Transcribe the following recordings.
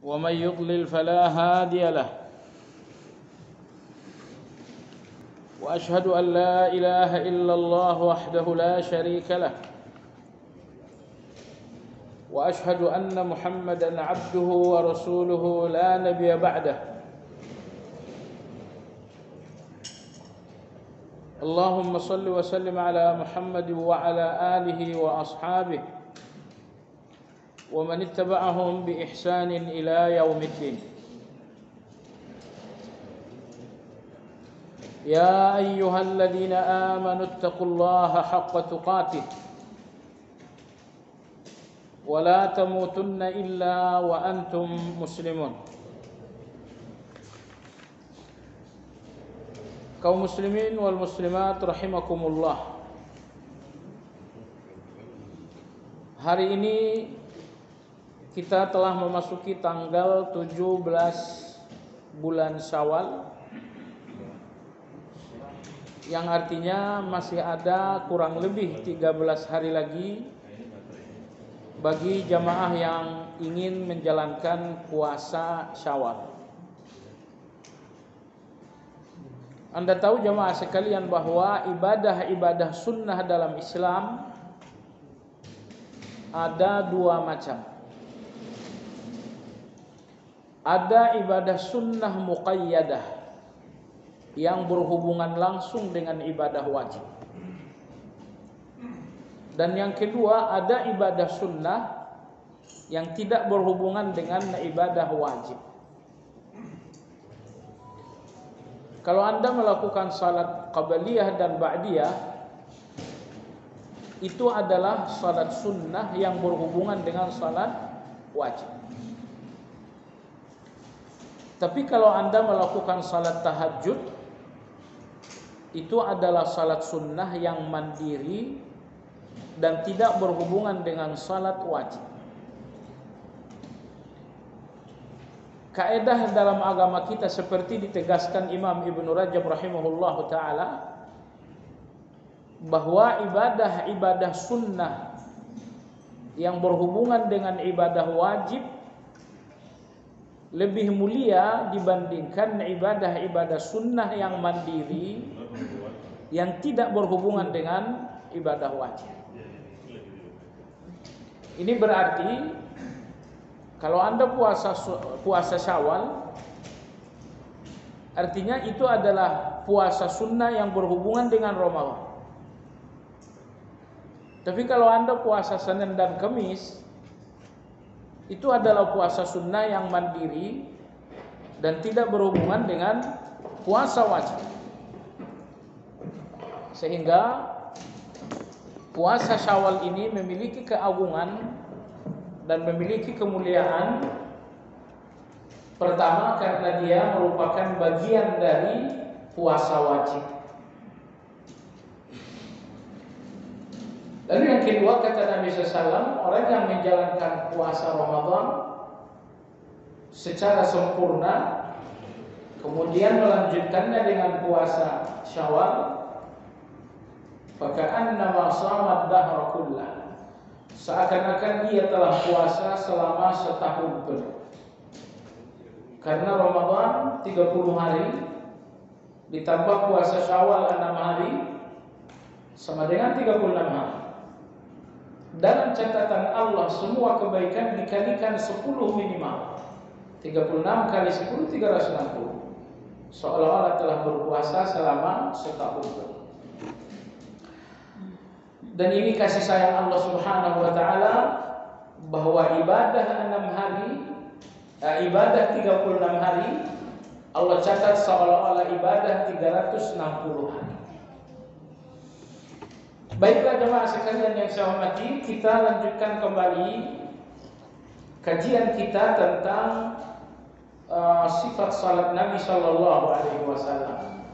ومن يضلل فلا هادي له وأشهد أن لا إله إلا الله وحده لا شريك له وأشهد أن محمدا عبده ورسوله لا نبي بعده اللهم صل وسلم على محمد وعلى آله وأصحابه ومن اتبعهم بإحسان إلى يوم الدين يا أيها الذين آمنوا اتقوا الله حق تقاته ولا تموتن إلا وأنتم مسلمون. Kaum muslimin wal muslimat rahimakumullah. Hari ini kita telah memasuki tanggal 17 bulan Syawal, yang artinya masih ada kurang lebih 13 hari lagi bagi jamaah yang ingin menjalankan puasa Syawal. Anda tahu jamaah sekalian bahwa ibadah-ibadah sunnah dalam Islam ada dua macam. Ada ibadah sunnah muqayyadah yang berhubungan langsung dengan ibadah wajib. Dan yang kedua, ada ibadah sunnah yang tidak berhubungan dengan ibadah wajib. Kalau Anda melakukan salat qabliyah dan ba'diyah, itu adalah salat sunnah yang berhubungan dengan salat wajib. Tapi kalau Anda melakukan salat tahajud, itu adalah salat sunnah yang mandiri dan tidak berhubungan dengan salat wajib. Kaedah dalam agama kita seperti ditegaskan Imam Ibn Rajab rahimahullah ta'ala, bahwa ibadah-ibadah sunnah yang berhubungan dengan ibadah wajib lebih mulia dibandingkan ibadah-ibadah sunnah yang mandiri yang tidak berhubungan dengan ibadah wajib. Ini berarti kalau Anda puasa Syawal, artinya itu adalah puasa sunnah yang berhubungan dengan Ramadan. Tapi kalau Anda puasa Senin dan Kamis, itu adalah puasa sunnah yang mandiri dan tidak berhubungan dengan puasa wajib. Sehingga puasa Syawal ini memiliki keagungan dan memiliki kemuliaan. Pertama, karena dia merupakan bagian dari puasa wajib. Lalu yang kedua, kata Nabi SAW, orang yang menjalankan puasa Ramadan secara sempurna, kemudian melanjutkannya dengan puasa Syawal, faka'annama shamat dahra kullah, seakan-akan ia telah puasa selama setahun penuh. Karena Ramadan 30 hari ditambah puasa Syawal 6 hari sama dengan 36 hari. Dalam catatan Allah semua kebaikan dikalikan 10 minimal. 36 kali 10 360. Seolah-olah telah berpuasa selama setahun penuh. Dan ini kasih sayang Allah Subhanahu wa taala, bahwa ibadah 6 hari, ibadah 36 hari Allah catat seolah-olah ibadah 360 hari. Baiklah jemaah sekalian yang saya hormati, kita lanjutkan kembali kajian kita tentang sifat salat Nabi sallallahu alaihi wasallam.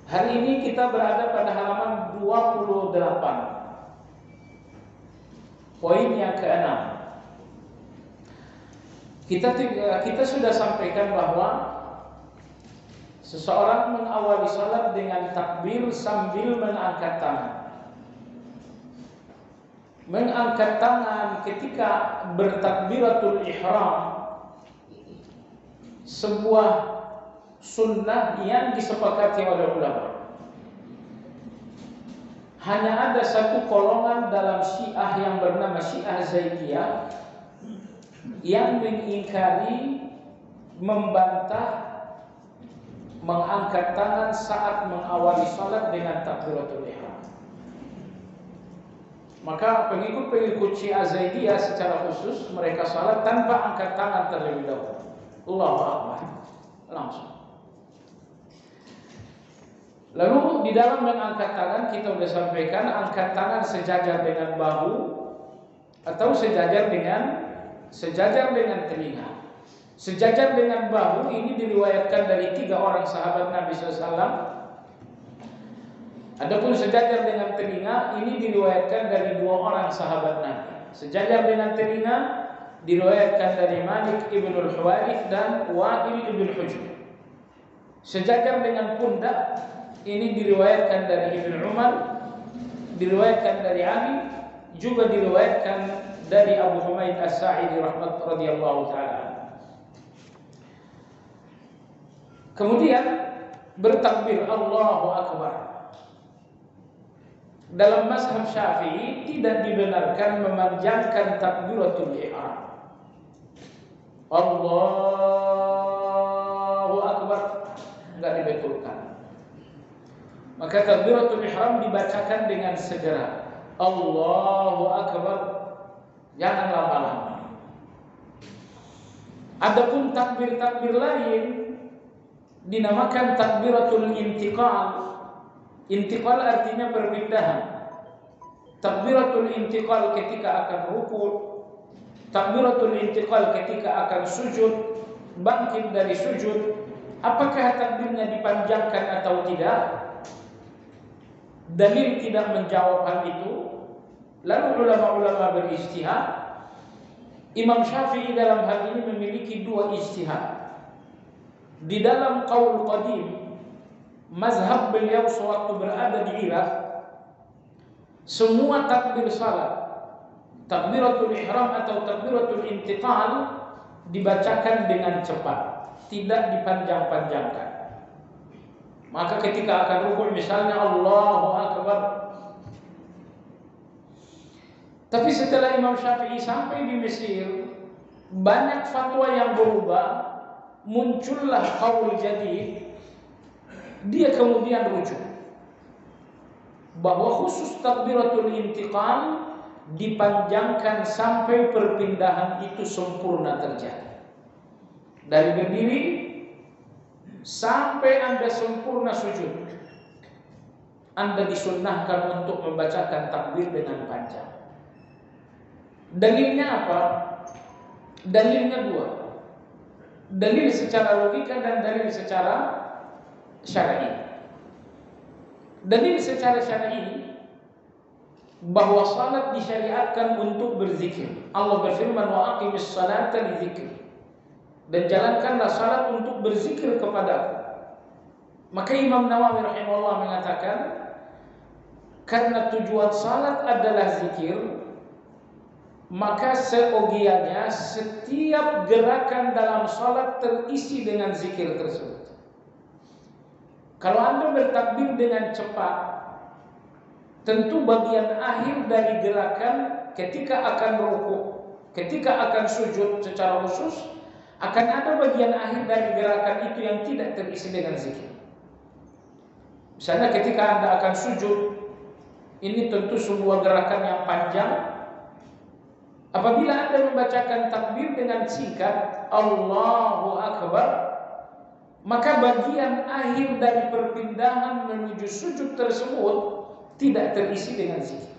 Hari ini kita berada pada halaman 28. Poin yang ke-6. Kita sudah sampaikan bahwa seseorang mengawali salat dengan takbir sambil mengangkat tangan. mengangkat tangan ketika bertakbiratul ihram sebuah sunnah yang disepakati oleh ulama. Hanya ada satu golongan dalam Syiah yang bernama Syiah Zaidiyah yang mengingkari, membantah mengangkat tangan saat mengawali salat dengan takbiratul ihram. Maka pengikut-pengikut Syiah Zaidiyah secara khusus mereka salat tanpa angkat tangan terlebih dahulu. Allahu Akbar. Langsung. Lalu di dalam mengangkat tangan kita sudah sampaikan angkat tangan sejajar dengan bahu atau sejajar dengan telinga. Sejajar dengan bahu ini diriwayatkan dari 3 orang sahabat Nabi SAW. Adapun sejajar dengan telinga ini diriwayatkan dari 2 orang sahabat Nabi. Sejajar dengan telinga diriwayatkan dari Malik ibn al-Huwairith dan Wa'il ibn Hujr. Sejajar dengan pundak ini diriwayatkan dari Ibnu Umar, diriwayatkan dari Ali, juga diriwayatkan dari Abu Humaid As-Sa'idi radhiyallahu taala. Kemudian bertakbir Allahu Akbar. Dalam mazhab Syafi'i tidak dibenarkan memanjangkan takbiratul ihram. Allahu Akbar enggak dibetulkan. Maka takbiratul ihram dibacakan dengan segera. Allahu Akbar. Jangan lama-lama. Adapun takbir-takbir lain dinamakan takbiratul intiqal. Intiqal artinya perpindahan. Takbiratul intiqal ketika akan ruku', takbiratul intiqal ketika akan sujud, bangkit dari sujud. Apakah takbirnya dipanjangkan atau tidak? Dalil tidak menjawab hal itu. Lalu ulama-ulama beristihad. Imam Syafi'i dalam hal ini memiliki 2 ijtihad. Di dalam qaul qadim, mazhab beliau sewaktu berada di Irak, semua takbir salat, takbiratul ihram atau takbiratul intiqal dibacakan dengan cepat, tidak dipanjang-panjangkan. Maka ketika akan rukuk misalnya Allahu Akbar. Tapi setelah Imam Syafi'i sampai di Mesir, banyak fatwa yang berubah, muncullah qaul jadid. Dia kemudian rujuk bahwa khusus takbiratul intiqal dipanjangkan sampai perpindahan itu sempurna terjadi. Dari berdiri sampai Anda sempurna sujud, Anda disunnahkan untuk membacakan takbir dengan panjang. Dalilnya apa? Dalilnya 2. Dalil secara logika dan dalil secara syar'i. Dalil secara syar'i bahwa salat disyariatkan untuk berzikir. Allah berfirman wa aqimis salata lidzikri. Dan jalankanlah salat untuk berzikir kepadaku. Maka Imam Nawawi rahimahullah mengatakan, karena tujuan salat adalah zikir, maka seogianya setiap gerakan dalam salat terisi dengan zikir tersebut. Kalau Anda bertakbir dengan cepat, tentu bagian akhir dari gerakan ketika akan rukuk, ketika akan sujud secara khusus, akan ada bagian akhir dari gerakan itu yang tidak terisi dengan zikir. Misalnya ketika Anda akan sujud, ini tentu sebuah gerakan yang panjang. Apabila Anda membacakan takbir dengan singkat Allahu Akbar, maka bagian akhir dari perpindahan menuju sujud tersebut tidak terisi dengan zikir.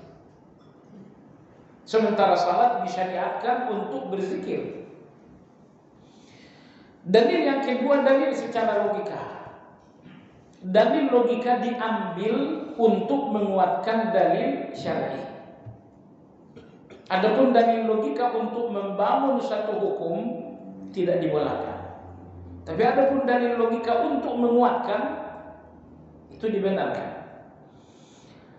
Sementara salat disyariatkan untuk berzikir. Dalil yang kedua, dalil secara logika. Dalil logika diambil untuk menguatkan dalil syar'i. Adapun dalil logika untuk membangun satu hukum tidak dibolehkan. Tapi adapun dalil logika untuk menguatkan itu dibenarkan.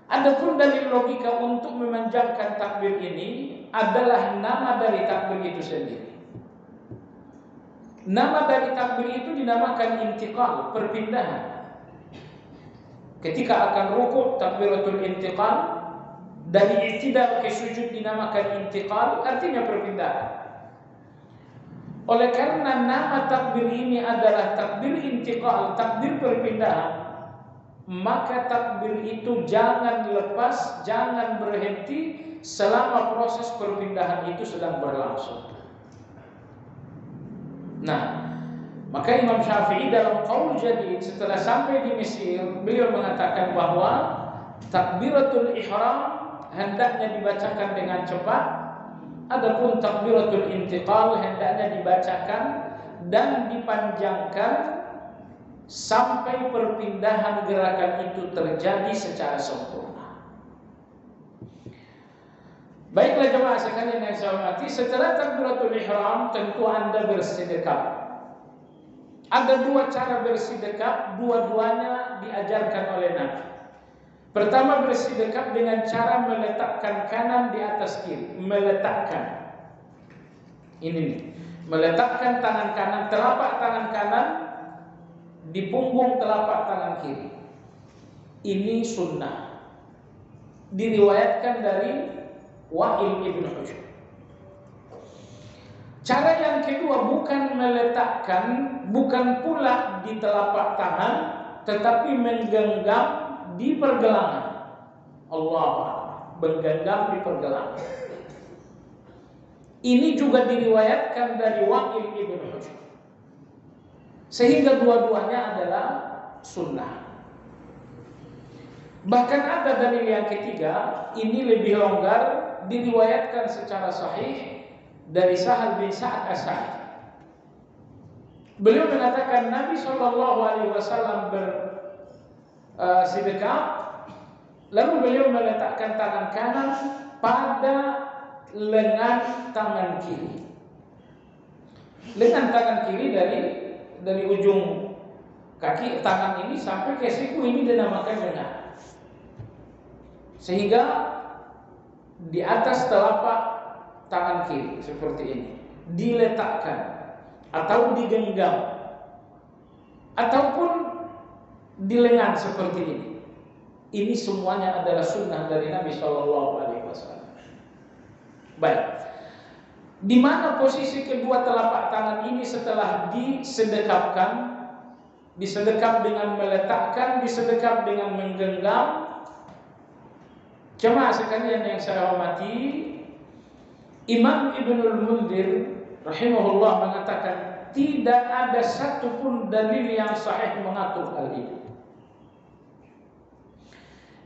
Adapun dalil logika untuk memanjangkan takbir ini adalah nama dari takbir itu sendiri. Nama dari takbir itu dinamakan intiqal, perpindahan. Ketika akan rukuk, takbiratul intiqal. Dari i'tidal ke sujud dinamakan intiqal, artinya perpindahan. Oleh karena nama takbir ini adalah takbir intiqal, takbir perpindahan, maka takbir itu jangan lepas, jangan berhenti selama proses perpindahan itu sedang berlangsung. Nah, maka Imam Syafi'i dalam Qaul Jadid setelah sampai di Mesir, beliau mengatakan bahwa takbiratul ihram hendaknya dibacakan dengan cepat, adapun takbiratul intiqal hendaknya dibacakan dan dipanjangkan sampai perpindahan gerakan itu terjadi secara sempurna. Baiklah jemaah sekalian yang saya hormati, setelah takbiratul ihram tentu Anda bersedekap. Ada dua cara bersedekap, dua-duanya diajarkan oleh Nabi. Pertama, bersedekap dengan cara meletakkan kanan di atas kiri, meletakkan. Ini nih, meletakkan tangan kanan, telapak tangan kanan di punggung telapak tangan kiri. Ini sunnah. Diriwayatkan dari Wa'il ibn Hujr. Cara yang kedua bukan meletakkan, bukan pula di telapak tangan, tetapi menggenggam di pergelangan. Allah, menggenggam di pergelangan. Ini juga diriwayatkan dari Wa'il ibn Hujr. Sehingga dua-duanya adalah sunnah. Bahkan ada dalil yang ketiga, ini lebih longgar, diriwayatkan secara sahih dari Sahal bin Sa'ad As-Sa'idi. Beliau mengatakan Nabi SAW bersedekap, lalu beliau meletakkan tangan kanan pada lengan tangan kiri. Lengan tangan kiri dari ujung kaki tangan ini sampai ke siku ini dinamakan lengan. Sehingga di atas telapak tangan kiri seperti ini diletakkan atau digenggam ataupun di lengan seperti ini. Ini semuanya adalah sunnah dari Nabi SAW. Baik, di mana posisi kedua telapak tangan ini setelah disedekapkan? Disedekap dengan meletakkan, disedekap dengan menggenggam. Jemaah sekalian yang saya hormati, Imam Ibnul Munzir rahimahullah mengatakan tidak ada satupun dalil yang sahih mengatur hal ini.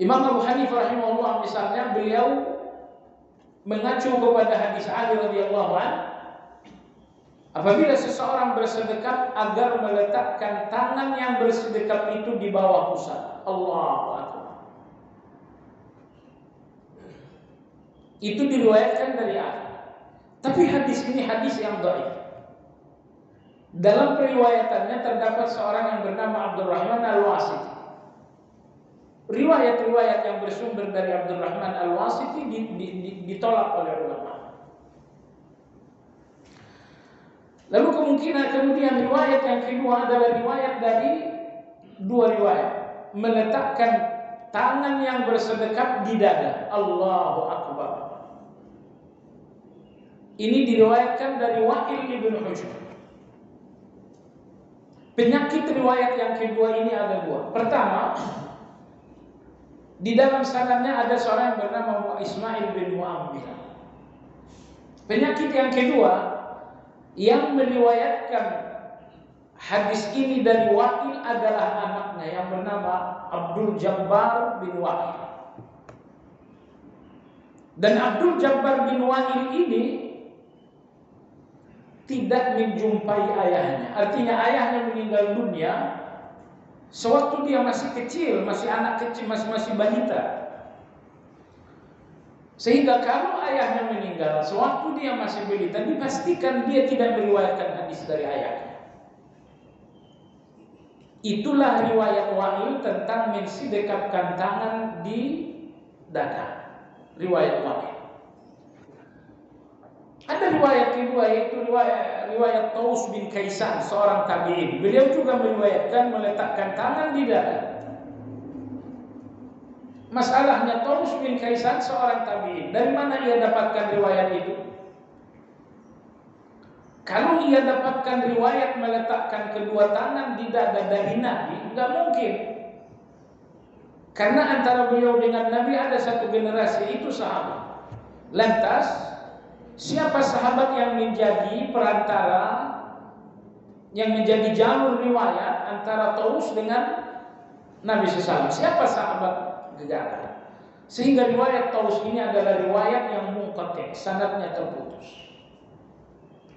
Imam Abu Hanifah rahimahullah misalnya, beliau mengacu kepada hadis Ali radhiyallahu anhu, apabila seseorang bersedekap agar meletakkan tangan yang bersedekap itu di bawah pusat. Allahu Akbar. Itu diriwayatkan dari Ali. Tapi hadis ini hadis yang dhaif. Dalam periwayatannya terdapat seorang yang bernama Abdurrahman Al-Wasiti. Riwayat-riwayat yang bersumber dari Abdurrahman Al-Wasiti ditolak oleh ulama. Lalu kemudian riwayat yang kedua adalah riwayat dari dua riwayat, meletakkan tangan yang bersedekap di dada. Allahu Akbar. Ini diriwayatkan dari Wa'il ibn Hujr. Penyakit riwayat yang kedua ini ada dua. Pertama, di dalam sanadnya ada seorang yang bernama Ismail bin Mu'ambil. Penyakit yang kedua, yang meriwayatkan hadis ini dari Wa'il adalah anaknya yang bernama Abdul Jabbar bin Wa'il. Dan Abdul Jabbar bin Wa'il ini tidak menjumpai ayahnya. Artinya ayahnya meninggal dunia sewaktu dia masih kecil, masih anak kecil, masih balita. Sehingga kalau ayahnya meninggal sewaktu dia masih balita, dipastikan dia tidak meriwayatkan hadis dari ayahnya. Itulah riwayat Wa'il tentang mensedekapkan tangan di dada. Riwayat Waqid. Ada riwayat kedua yaitu riwayat Taus bin Kaisan, seorang tabi'in. Beliau juga meriwayatkan meletakkan tangan di dada. Masalahnya Taus bin Kaisan seorang tabi'in. Dari mana ia dapatkan riwayat itu? Kalau ia dapatkan riwayat meletakkan kedua tangan di dada dari Nabi, enggak mungkin. Karena antara beliau dengan Nabi ada satu generasi, itu sahabat. Lantas, siapa sahabat yang menjadi perantara, yang menjadi jalur riwayat antara Taus dengan Nabi SAW? Siapa sahabat gegara? Sehingga riwayat Taus ini adalah riwayat yang munqati', sanadnya terputus.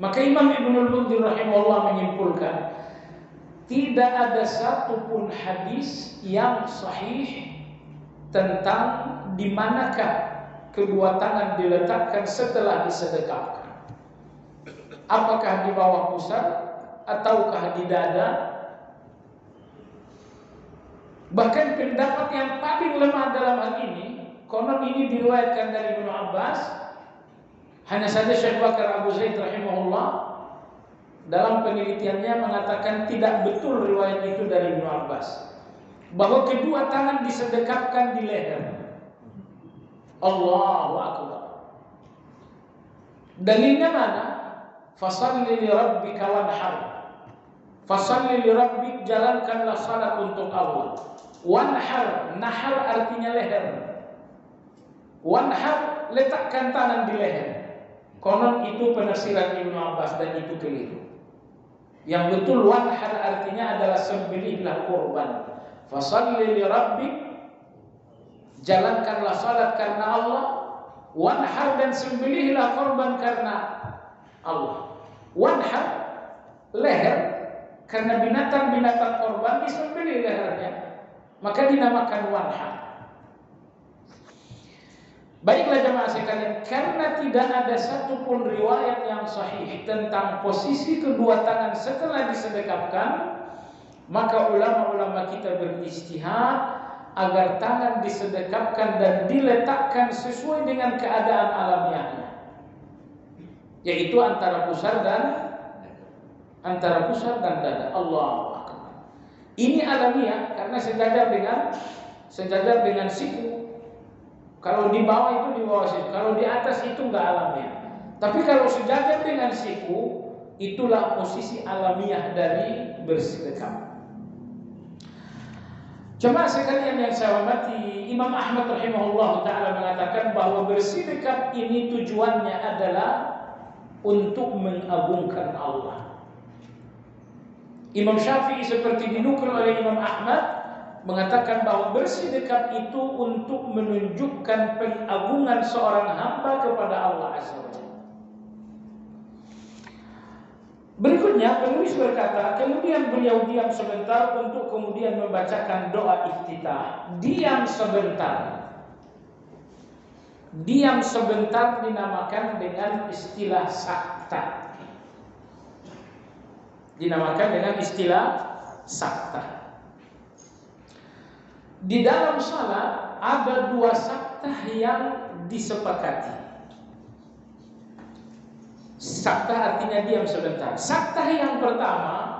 Maka Imam Ibnul Munzir rahimahullah menyimpulkan, tidak ada satupun hadis yang sahih tentang di manakah kedua tangan diletakkan setelah disedekapkan. Apakah di bawah pusar ataukah di dada? Bahkan pendapat yang paling lemah dalam hal ini, konon ini diriwayatkan dari Ibnu Abbas. Hanya saja Syekh Bakar Abu Zaid rahimahullah dalam penelitiannya mengatakan tidak betul riwayat itu dari Ibnu Abbas, bahwa kedua tangan disedekapkan di leher. Allahu Akbar. Dalilnya mana? Fasalli li rabbika wanhar. Fasalli li rabbik, jalankanlah salat untuk Allah. Wanhar, nahar artinya leher. Wanhar, letakkan tangan di leher. Konon itu penafsiran Ibnu Abbas dan itu keliru. Yang betul wanhar artinya adalah sembelihlah kurban. Fasalli li rabbik, jalankanlah salat karena Allah. Wanhar, dan sembelihlah kurban karena Allah. Wanhar, leher, karena binatang-binatang kurban disembelih lehernya, maka dinamakan wanhar. Baiklah jemaah sekalian, karena tidak ada satupun riwayat yang sahih tentang posisi kedua tangan setelah disedekapkan, maka ulama-ulama kita beristihad agar tangan disedekapkan dan diletakkan sesuai dengan keadaan alamiahnya, yaitu antara pusar dan dada. Allahu Akbar. Ini alamiah karena sejajar dengan siku. Kalau di bawah itu di bawah siku, kalau di atas itu enggak alamiah. Tapi kalau sejajar dengan siku, itulah posisi alamiah dari bersedekap. Jemaah sekalian yang saya hormati, Imam Ahmad rahimahullah taala mengatakan bahwa bersedekap ini tujuannya adalah untuk mengagungkan Allah. Imam Syafi'i seperti dinukil oleh Imam Ahmad mengatakan bahwa bersedekap itu untuk menunjukkan pengagungan seorang hamba kepada Allah Azza wa Jalla. Berikutnya penulis berkata, kemudian beliau diam sebentar untuk kemudian membacakan doa iftitah. Diam sebentar dinamakan dengan istilah sakta. Di dalam salat ada dua saktah yang disepakati. Saktah artinya diam sebentar. Saktah yang pertama,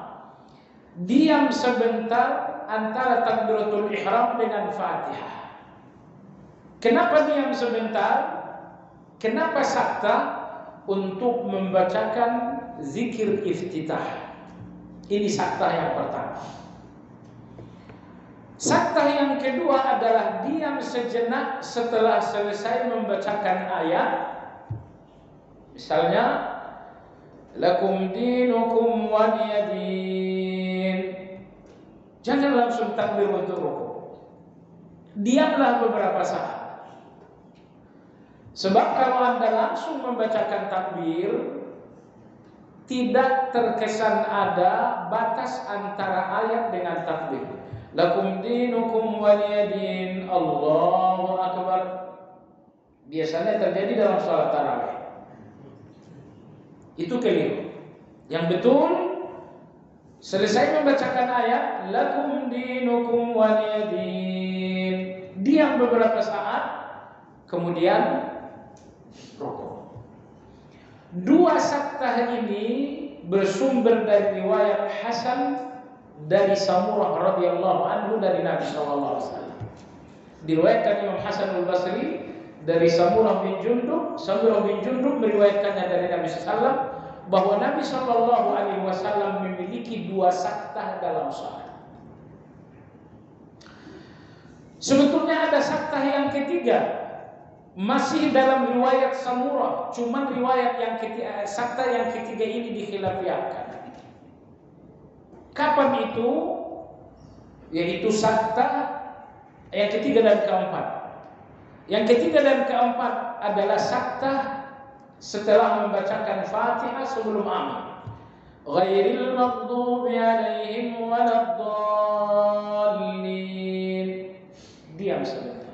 diam sebentar antara takbiratul ihram dengan Fatihah. Kenapa diam sebentar? Kenapa saktah? Untuk membacakan zikir iftitah. Ini saktah yang pertama. Saktah yang kedua adalah diam sejenak setelah selesai membacakan ayat. Misalnya, lakum dinukum waliyadin. Jangan langsung takbir untuk rukuk. Diamlah beberapa saat. Sebab kalau Anda langsung membacakan takbir, tidak terkesan ada batas antara ayat dengan takbir. Lakum dinukum waliyadin, Allahu Akbar. Biasanya terjadi dalam salat tarawih. Itu keliru. Yang betul, selesai membacakan ayat lakum dinukum waliyadin, diam beberapa saat, kemudian rukuk. Dua saktah ini bersumber dari riwayat Hasan dari Samurah radhiyallahu anhu dari Nabi sallallahu alaihi wasallam. Diriwayatkan Imam Hasan al-Basri dari Samurah bin Jundub. Samurah bin Jundub meriwayatkannya dari Nabi sallallahu alaihi wasallam bahwa Nabi sallallahu alaihi wasallam memiliki dua saktah dalam salat. Sebetulnya ada saktah yang ketiga masih dalam riwayat Samurah, cuman riwayat yang ketiga, saktah yang ketiga ini dikhilafiahkan. Kapan itu? Yaitu saktah yang ketiga dan keempat. Yang ketiga dan keempat adalah saktah setelah membacakan Fatihah sebelum amin. Ghairil maghdubi alaihim waladdallin. Diam sebentar.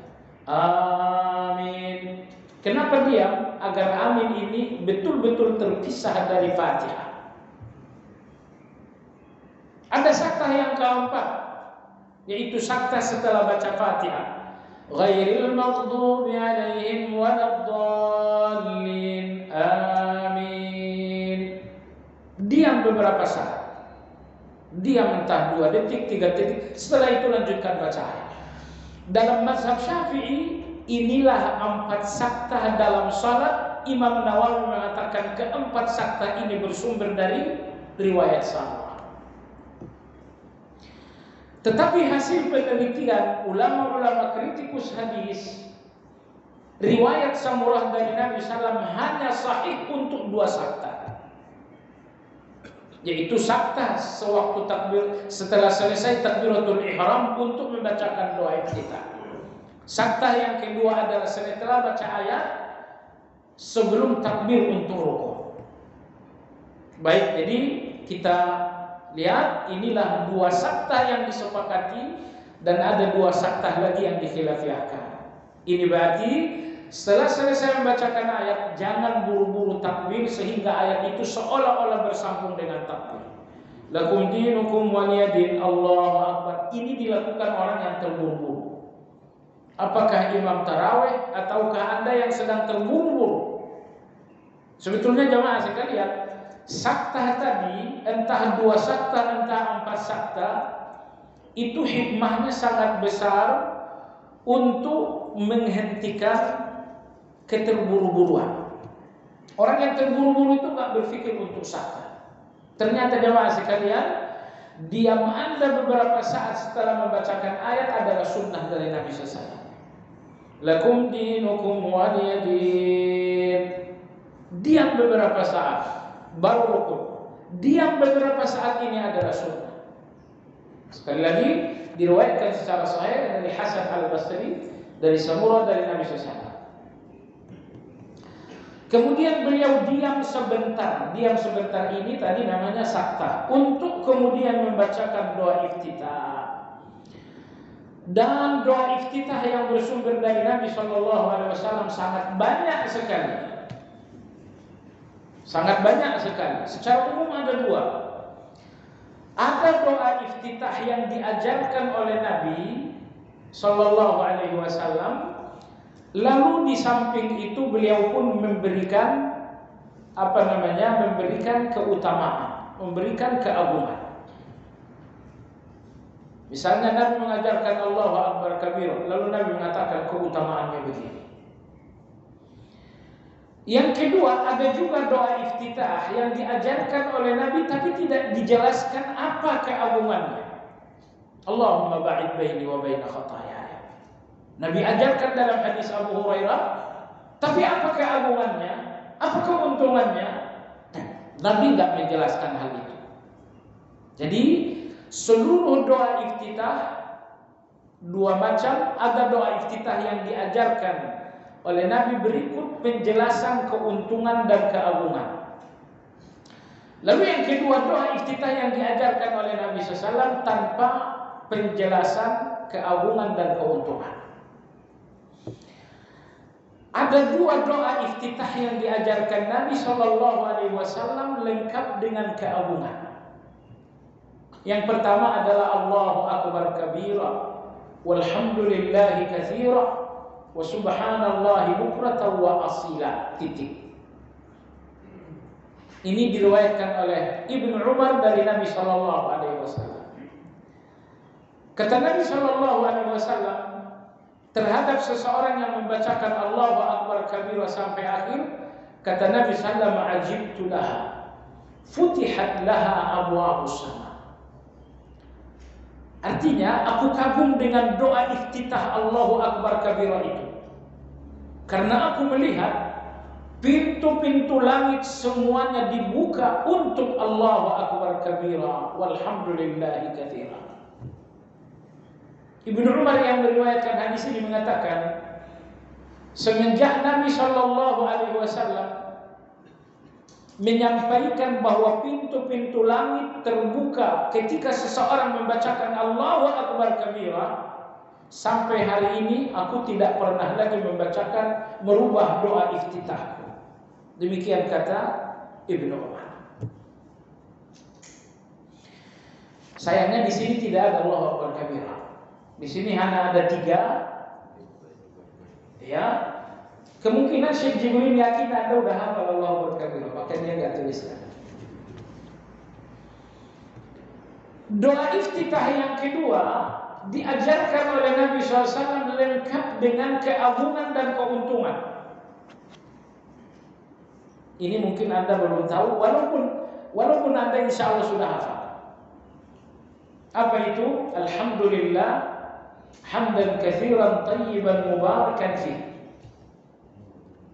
Amin. Kenapa diam? Agar amin ini betul-betul terpisah dari Fatihah. Ada saktah yang keempat, yaitu saktah setelah baca Fatihah. Ghairil maghdubi alaihim waladdallin. Amin. Diam beberapa saat. Diam entah 2 detik, 3 detik. Setelah itu lanjutkan bacaan. Dalam mazhab Syafi'i, inilah 4 saktah dalam salat. Imam Nawawi mengatakan keempat saktah ini bersumber dari riwayat Samurah. Tetapi hasil penelitian ulama-ulama kritikus hadis, riwayat Samurah dari Nabi SAW hanya sahih untuk 2 saktah, yaitu saktah sewaktu takbir, setelah selesai takbiratul ihram untuk membacakan doa iftitah. Saktah yang kedua adalah setelah baca ayat sebelum takbir untuk rukuk. Baik, jadi kita lihat inilah 2 saktah yang disepakati dan ada 2 saktah lagi yang dikhilafiahkan. Ini berarti setelah selesai membacakan ayat jangan buru-buru takbir sehingga ayat itu seolah-olah bersambung dengan takbir. Lakum dinukum waliyadin, Allahu akbar. Ini dilakukan orang yang terburu-buru. Apakah imam tarawih ataukah Anda yang sedang terburu-buru? Sebetulnya jamaah sekalian, saktah tadi, entah 2 saktah, entah 4 saktah, itu hikmahnya sangat besar untuk menghentikan keterburu-buruan. Orang yang terburu-buru itu nggak berpikir untuk saktah. Ternyata jamaah sekalian, diam Anda beberapa saat setelah membacakan ayat adalah sunnah dari Nabi SAW. Lakum dinukum waliyadin. Diam beberapa saat baru rukuk. Diam beberapa saat ini adalah sunnah. Sekali lagi diriwayatkan secara sahih dari Hasan al-Basri dari Samurah dari Nabi SAW. Kemudian beliau diam sebentar. Diam sebentar ini tadi namanya saktah, untuk kemudian membacakan doa iftitah. Dan doa iftitah yang bersumber dari Nabi SAW sangat banyak sekali. Sangat banyak sekali. Secara umum ada 2. Ada doa iftitah yang diajarkan oleh Nabi SAW. Lalu di samping itu beliau pun memberikan memberikan keutamaan, memberikan keagungan. Misalnya Nabi mengajarkan Allahu Akbar kabir, lalu Nabi mengatakan keutamaannya begini. Yang kedua, ada juga doa iftitah yang diajarkan oleh Nabi tapi tidak dijelaskan apa keagungannya. Allahumma ba'id baini wa baina khataaya. Nabi ajarkan dalam hadis Abu Hurairah, tapi apa keagungannya? Apa keuntungannya? Nabi tidak menjelaskan hal itu. Jadi seluruh doa iftitah 2 macam. Ada doa iftitah yang diajarkan oleh Nabi berikut penjelasan keuntungan dan keagungan. Lalu yang kedua, doa iftitah yang diajarkan oleh Nabi SAW tanpa penjelasan keagungan dan keuntungan. Ada 2 doa iftitah yang diajarkan Nabi SAW lengkap dengan keagungan. Yang pertama adalah Allahu Akbar kabira, walhamdulillahi katsira, wa subhanallahi bukratan wa asila. Titik. Ini diriwayatkan oleh Ibnu Umar dari Nabi sallallahu alaihi wasallam. Kata Nabi sallallahu alaihi wasallam terhadap seseorang yang membacakan Allahu akbar kabira sampai akhir, kata Nabi sallallahu alaihi wasallam, ajibtu laha futihat laha abwabus sama. Artinya, aku kagum dengan doa iftitah Allahu akbar kabira itu. Karena aku melihat pintu-pintu langit semuanya dibuka untuk Allahu akbar kabira walhamdulillahi katsira. Ibnu Umar yang meriwayatkan hadis ini mengatakan, semenjak Nabi sallallahu alaihi wasallam menyampaikan bahwa pintu-pintu langit terbuka ketika seseorang membacakan Allahu akbar kabira, sampai hari ini aku tidak pernah lagi merubah doa iftitahku. Demikian kata Ibnu Umar. Sayangnya di sini tidak ada Allahu akbar kabira. Di sini hanya ada 3. Ya. Kemungkinan Syekh Jibril yakin Anda udah hafal Allahu akbar kabira, makanya dia enggak tuliskan. Doa iftitah yang kedua diajarkan oleh Nabi SAW lengkap dengan keagungan dan keuntungan. Ini mungkin Anda belum tahu, walaupun Anda insya Allah sudah hafal. Apa itu? Alhamdulillah hamdan katsiran thayyiban mubarakan fihi.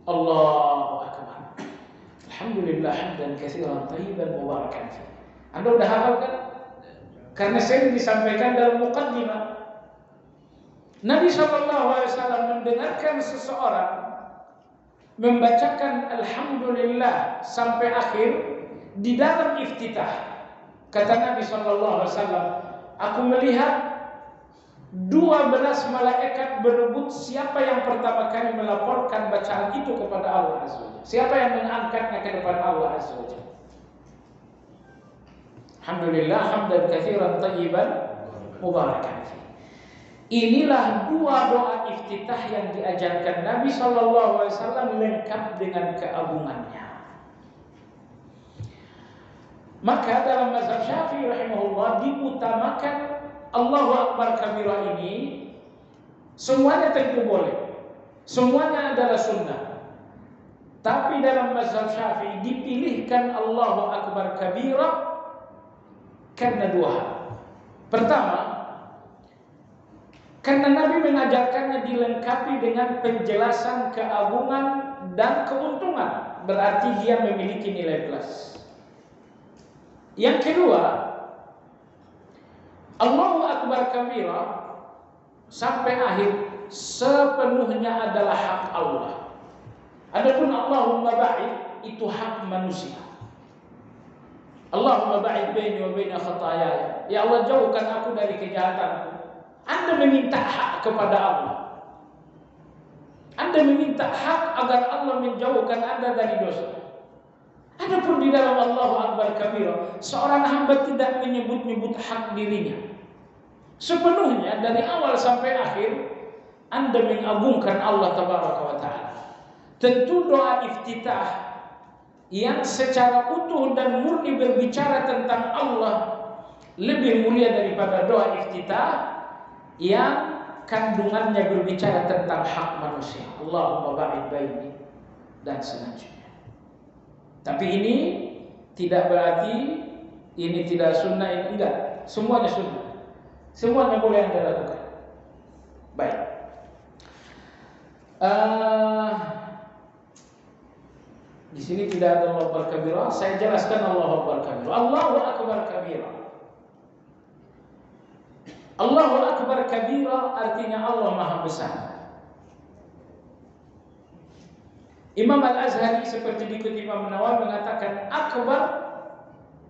Allahu akbar. Alhamdulillah hamdan katsiran thayyiban mubarakan fihi. Anda sudah hafal kan? Karena saya disampaikan dalam muqaddimah. Nabi SAW mendengarkan seseorang membacakan Alhamdulillah sampai akhir di dalam iftitah. Kata Nabi SAW, aku melihat 12 malaikat berebut siapa yang pertama kali melaporkan bacaan itu kepada Allah Azza wa Jalla. Siapa yang mengangkatnya ke depan Allah Azza wa Jalla. Alhamdulillah hamdan katsiran thayyiban mubarakan fihi. Inilah 2 doa iftitah yang diajarkan Nabi SAW lengkap dengan keagungannya. Maka dalam mazhab Syafi'i rahimahullah diutamakan Allahu akbar kabira ini. Semuanya tentu boleh, semuanya adalah sunnah. Tapi dalam mazhab Syafi'i dipilihkan Allahu akbar kabira karena 2 hal. Pertama, karena Nabi mengajarkannya dilengkapi dengan penjelasan keagungan dan keuntungan, berarti dia memiliki nilai plus. Yang kedua, Allahu akbar kabira sampai akhir sepenuhnya adalah hak Allah. Adapun Allahumma ba'id itu hak manusia. Allahumma ba'id baini wa baina khataaya. Ya Allah, jauhkan aku dari kejahatanku. Anda meminta hak kepada Allah. Anda meminta hak agar Allah menjauhkan Anda dari dosa. Adapun di dalam Allahu akbar kabira, seorang hamba tidak menyebut-nyebut hak dirinya. Sepenuhnya dari awal sampai akhir Anda mengagungkan Allah tabaraka wa taala. Tentu doa iftitah yang secara utuh dan murni berbicara tentang Allah lebih mulia daripada doa iftitah yang kandungannya berbicara tentang hak manusia. Allahumma ba'id baini dan selanjutnya. Tapi ini tidak berarti ini tidak sunnah, ini enggak. Semuanya sunnah. Semuanya boleh Anda lakukan. Baik. Di sini tidak ada Allahu akbar kabira. Saya jelaskan Allahu akbar kabira. Allahu akbar kabira. Allahu akbar kabira artinya Allah Maha Besar. Imam Al-Azhari seperti dikutip Imam Nawawi mengatakan akbar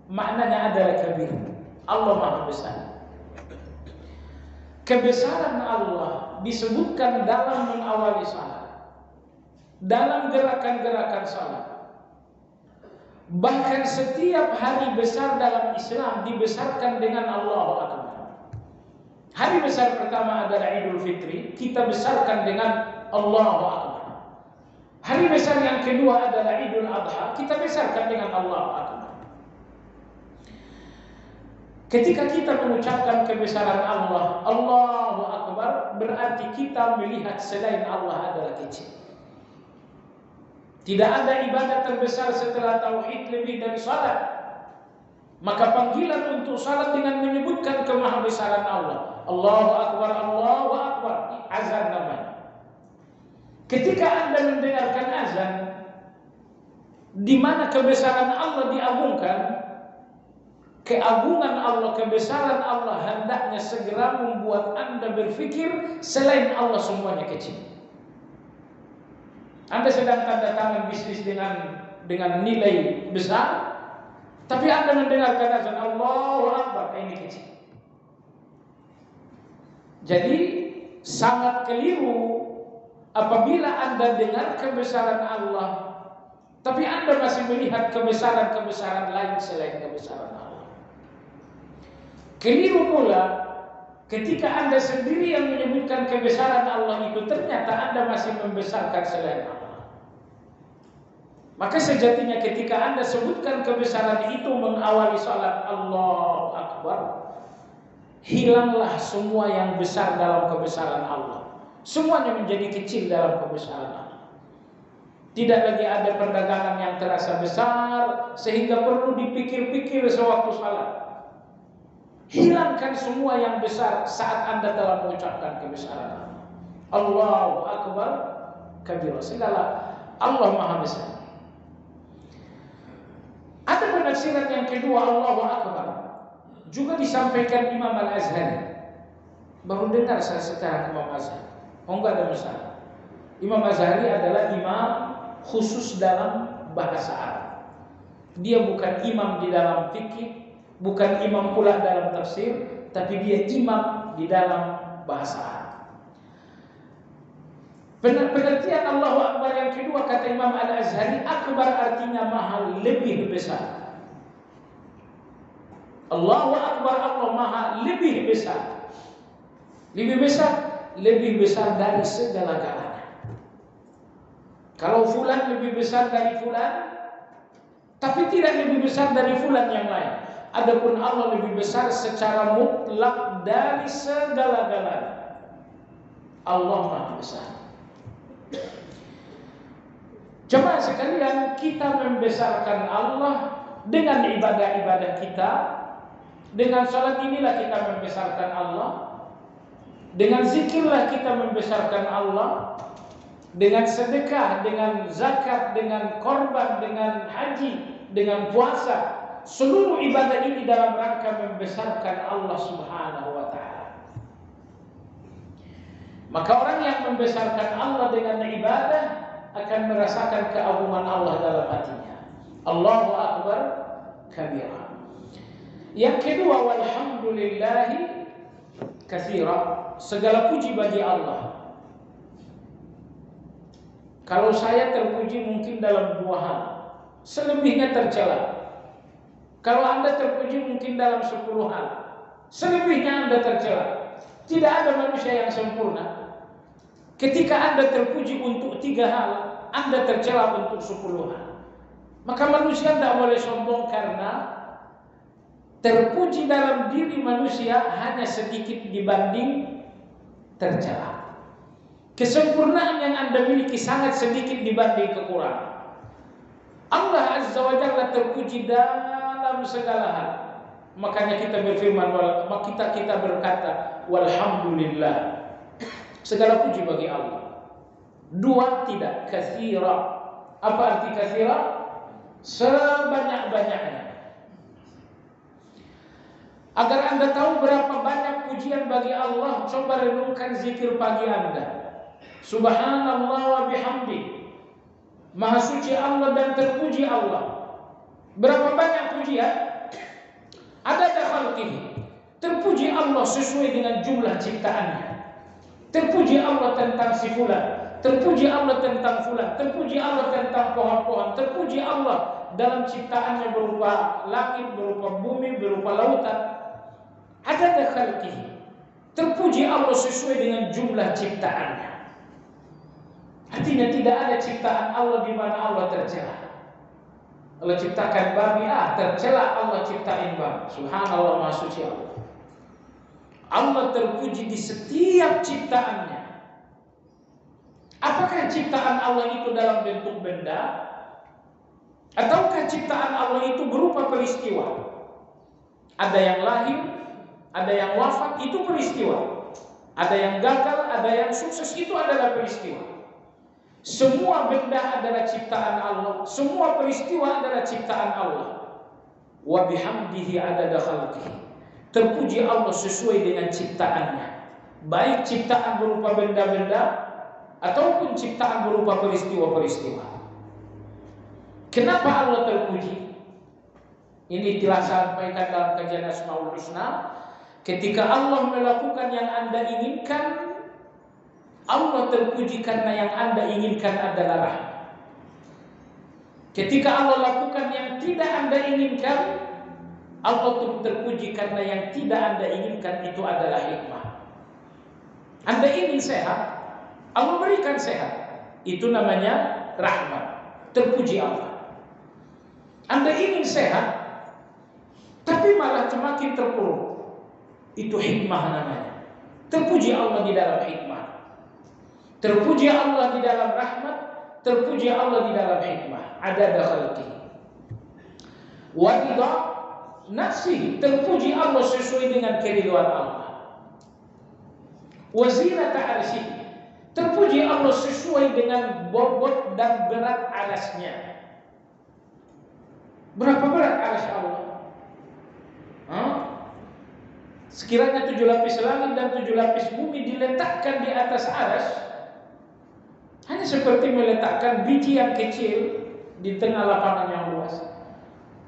maknanya adalah kabir. Allah Maha Besar. Kebesaran Allah disebutkan dalam mengawali salat, dalam gerakan-gerakan salat. Bahkan setiap hari besar dalam Islam dibesarkan dengan Allahu Akbar. Hari besar pertama adalah Idul Fitri, kita besarkan dengan Allahu Akbar. Hari besar yang kedua adalah Idul Adha, kita besarkan dengan Allahu Akbar. Ketika kita mengucapkan kebesaran Allah, Allahu Akbar, berarti kita melihat selain Allah adalah kecil. Tidak ada ibadah terbesar setelah tauhid lebih dari salat. Maka panggilan untuk salat dengan menyebutkan kemahabesaran Allah. Allahu Akbar, Allahu Akbar. Azan namanya. Ketika Anda mendengarkan azan, di mana kebesaran Allah diagungkan, keagungan Allah, kebesaran Allah hendaknya segera membuat Anda berpikir selain Allah semuanya kecil. Anda sedang tanda tangan bisnis dengan nilai besar, tapi Anda mendengarkan azan Allahu Akbar, ini kecil. Jadi sangat keliru apabila Anda dengar kebesaran Allah, tapi Anda masih melihat kebesaran-kebesaran lain selain kebesaran Allah. Keliru pula ketika Anda sendiri yang menyebutkan kebesaran Allah itu, ternyata Anda masih membesarkan selain Allah. Maka sejatinya ketika Anda sebutkan kebesaran itu mengawali salat Allahu Akbar, hilanglah semua yang besar dalam kebesaran Allah. Semuanya menjadi kecil dalam kebesaran Allah. Tidak lagi ada perdagangan yang terasa besar sehingga perlu dipikir-pikir sewaktu salat. Hilangkan semua yang besar saat Anda telah mengucapkan kebesaran Allah. Allahu Akbar kabira. Segala Allah Maha Besar. Ada penafsiran yang kedua Allahu Akbar, juga disampaikan Imam Al-Azhari. Baru dengar saya sekarang Imam Azhari. Enggak ada masalah. Imam Azhari adalah imam khusus dalam bahasa Arab. Dia bukan imam di dalam fikih, bukan imam pula dalam tafsir, tapi dia imam di dalam bahasa Arab. Pengertian Allahu Akbar yang kedua kata Imam Al-Azhari, akbar artinya maha, lebih besar. Allahu Akbar, Allah maha lebih besar. Lebih besar dari segala-galanya. Kalau fulan lebih besar dari fulan, tapi tidak lebih besar dari fulan yang lain. Adapun Allah lebih besar secara mutlak dari segala-galanya. Allah maha besar. Jemaah sekalian, kita membesarkan Allah dengan ibadah-ibadah kita. Dengan salat inilah kita membesarkan Allah. Dengan zikirlah kita membesarkan Allah. Dengan sedekah, dengan zakat, dengan korban, dengan haji, dengan puasa. Seluruh ibadah ini dalam rangka membesarkan Allah Subhanahu wa ta'ala. Maka orang yang membesarkan Allah dengan ibadah akan merasakan keagungan Allah dalam hatinya. Allahu Akbar kabira. Yang kedua, walhamdulillahi katsira. Segala puji bagi Allah. Kalau saya terpuji mungkin dalam 2 hal, selebihnya tercela. Kalau Anda terpuji mungkin dalam 10 hal, selebihnya Anda tercela. Tidak ada manusia yang sempurna. Ketika Anda terpuji untuk 3 hal, Anda tercela untuk 10 hal. Maka manusia tidak boleh sombong, karena terpuji dalam diri manusia hanya sedikit dibanding tercela. Kesempurnaan yang Anda miliki sangat sedikit dibanding kekurangan. Allah Azza wa Jalla terpuji dalam segala hal. Makanya kita berfirman, kita berkata walhamdulillah. Segala puji bagi Allah. 2 tidak, katsira. Apa arti katsira? Sebanyak-banyaknya. Agar Anda tahu berapa banyak pujian bagi Allah, coba renungkan zikir pagi Anda. Subhanallah wa bihamdi. Maha suci Allah dan terpuji Allah. Berapa banyak pujian? Ada khalqihi. Terpuji Allah sesuai dengan jumlah ciptaannya. Terpuji Allah tentang si fulan, terpuji Allah tentang fulan, terpuji Allah tentang pohon-pohon, terpuji Allah dalam ciptaannya berupa langit, berupa bumi, berupa lautan. Ada khalqihi. Terpuji Allah sesuai dengan jumlah ciptaannya. Artinya tidak ada ciptaan Allah di mana Allah tercela. Allah ciptakan babi, tercela Allah ciptain babi. Subhanallah, Maha Suci Allah. Allah terpuji di setiap ciptaannya. Apakah ciptaan Allah itu dalam bentuk benda? Ataukah ciptaan Allah itu berupa peristiwa? Ada yang lahir, ada yang wafat, itu peristiwa. Ada yang gagal, ada yang sukses, itu adalah peristiwa. Semua benda adalah ciptaan Allah. Semua peristiwa adalah ciptaan Allah. Wa bihamdihi adada khalqihi. Terpuji Allah sesuai dengan ciptaannya. Baik ciptaan berupa benda-benda ataupun ciptaan berupa peristiwa-peristiwa. Kenapa Allah terpuji? Ini telah sampaikan dalam kajian Asmaul Husna. Ketika Allah melakukan yang Anda inginkan, Allah terpuji karena yang Anda inginkan adalah rahmat. Ketika Allah lakukan yang tidak Anda inginkan, Allah terpuji karena yang tidak Anda inginkan itu adalah hikmah. Anda ingin sehat, Allah berikan sehat. Itu namanya rahmat. Terpuji Allah. Anda ingin sehat, tapi malah semakin terpuruk. Itu hikmah namanya. Terpuji Allah di dalam hikmah. Terpuji Allah di dalam rahmat, terpuji Allah di dalam hikmah. Adada khalqihi. Wa ridha nafsihi, terpuji Allah sesuai dengan keridhaan Allah. Wa zinata arsyihi, terpuji Allah sesuai dengan bobot dan berat arasnya. Berapa berat aras Allah? Sekiranya 7 lapis langit dan 7 lapis bumi diletakkan di atas aras, hanya seperti meletakkan biji yang kecil di tengah lapangan yang luas.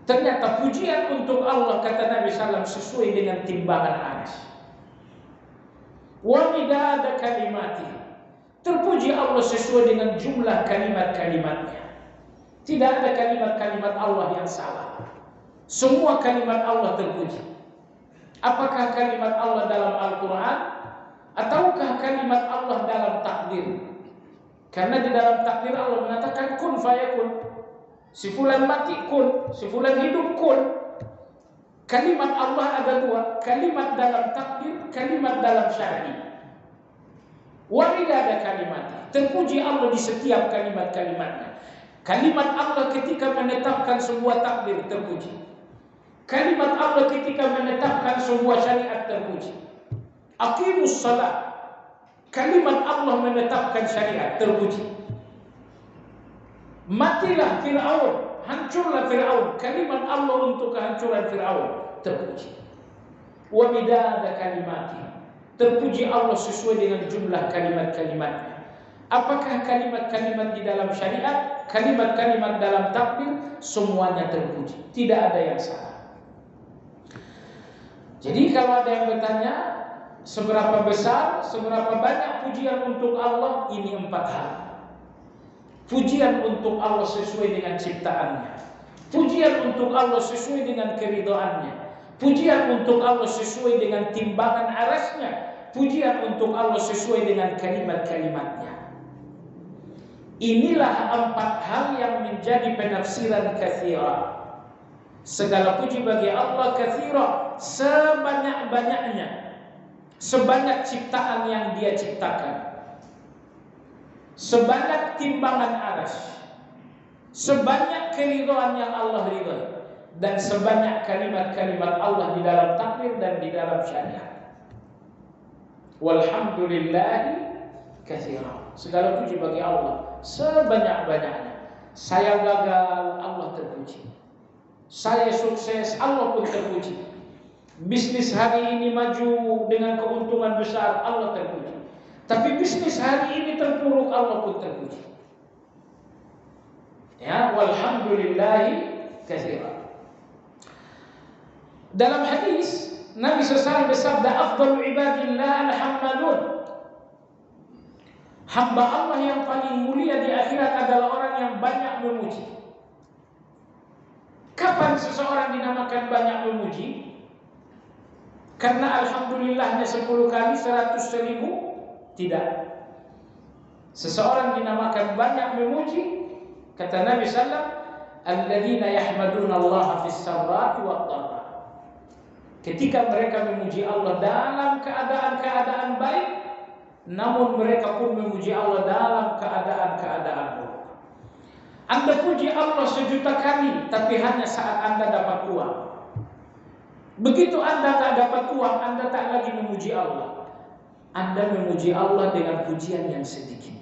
Ternyata pujian untuk Allah, kata Nabi SAW, sesuai dengan timbangan aras. Wa midada kalimati, terpuji Allah sesuai dengan jumlah kalimat-kalimatnya. Tidak ada kalimat-kalimat Allah yang salah. Semua kalimat Allah terpuji. Apakah kalimat Allah dalam Al-Quran ataukah kalimat Allah dalam takdir? Karena di dalam takdir Allah mengatakan kun fayakun. Si fulan mati kun, si fulan hidup kun. Kalimat Allah ada dua, kalimat dalam takdir, kalimat dalam syar'i. Wa ada kalimat. Terpuji Allah di setiap kalimat-kalimatnya. Kalimat Allah ketika menetapkan sebuah takdir terpuji. Kalimat Allah ketika menetapkan sebuah syariat terpuji. Aqimus salat. Kalimat Allah menetapkan syariat terpuji. Matilah Fir'aun, hancurlah Fir'aun. Kalimat Allah untuk kehancuran Fir'aun terpuji. Wa midada kalimati, terpuji Allah sesuai dengan jumlah kalimat-kalimatnya. Apakah kalimat-kalimat di dalam syariat, kalimat-kalimat dalam takdir, semuanya terpuji. Tidak ada yang salah. Jadi kalau ada yang bertanya seberapa besar, seberapa banyak pujian untuk Allah, ini 4 hal. Pujian untuk Allah sesuai dengan ciptaannya. Pujian untuk Allah sesuai dengan keridhaannya. Pujian untuk Allah sesuai dengan timbangan arasnya. Pujian untuk Allah sesuai dengan kalimat-kalimatnya. Inilah 4 hal yang menjadi penafsiran katsira. Segala puji bagi Allah katsira, sebanyak-banyaknya, sebanyak ciptaan yang Dia ciptakan, sebanyak timbangan aras, sebanyak keridhaan yang Allah ridhai, dan sebanyak kalimat-kalimat Allah di dalam takdir dan di dalam syariat. Walhamdulillahi katsira. Segala puji bagi Allah sebanyak-banyaknya. Saya gagal, Allah terpuji. Saya sukses, Allah pun terpuji. Bisnis hari ini maju dengan keuntungan besar, Allah terpuji. Tapi bisnis hari ini terpuruk, Allah pun terpuji. Ya, walhamdulillahi katsira. Dalam hadis Nabi SAW bersabda, afdalu ibadillah al-hamdalun. Hamba Allah yang paling mulia di akhirat adalah orang yang banyak memuji. Kapan seseorang dinamakan banyak memuji? Karena alhamdulillahnya 10 kali, 100 ribu? Tidak. Seseorang dinamakan banyak memuji, kata Nabi sallallahu alladzina yahmaduna Allah fis sarra'i wad dharra. Ketika mereka memuji Allah dalam keadaan-keadaan baik, namun mereka pun memuji Allah dalam keadaan-keadaan buruk. Anda puji Allah 1.000.000 kali, tapi hanya saat Anda dapat uang. Begitu Anda tak dapat uang, Anda tak lagi memuji Allah. Anda memuji Allah dengan pujian yang sedikit.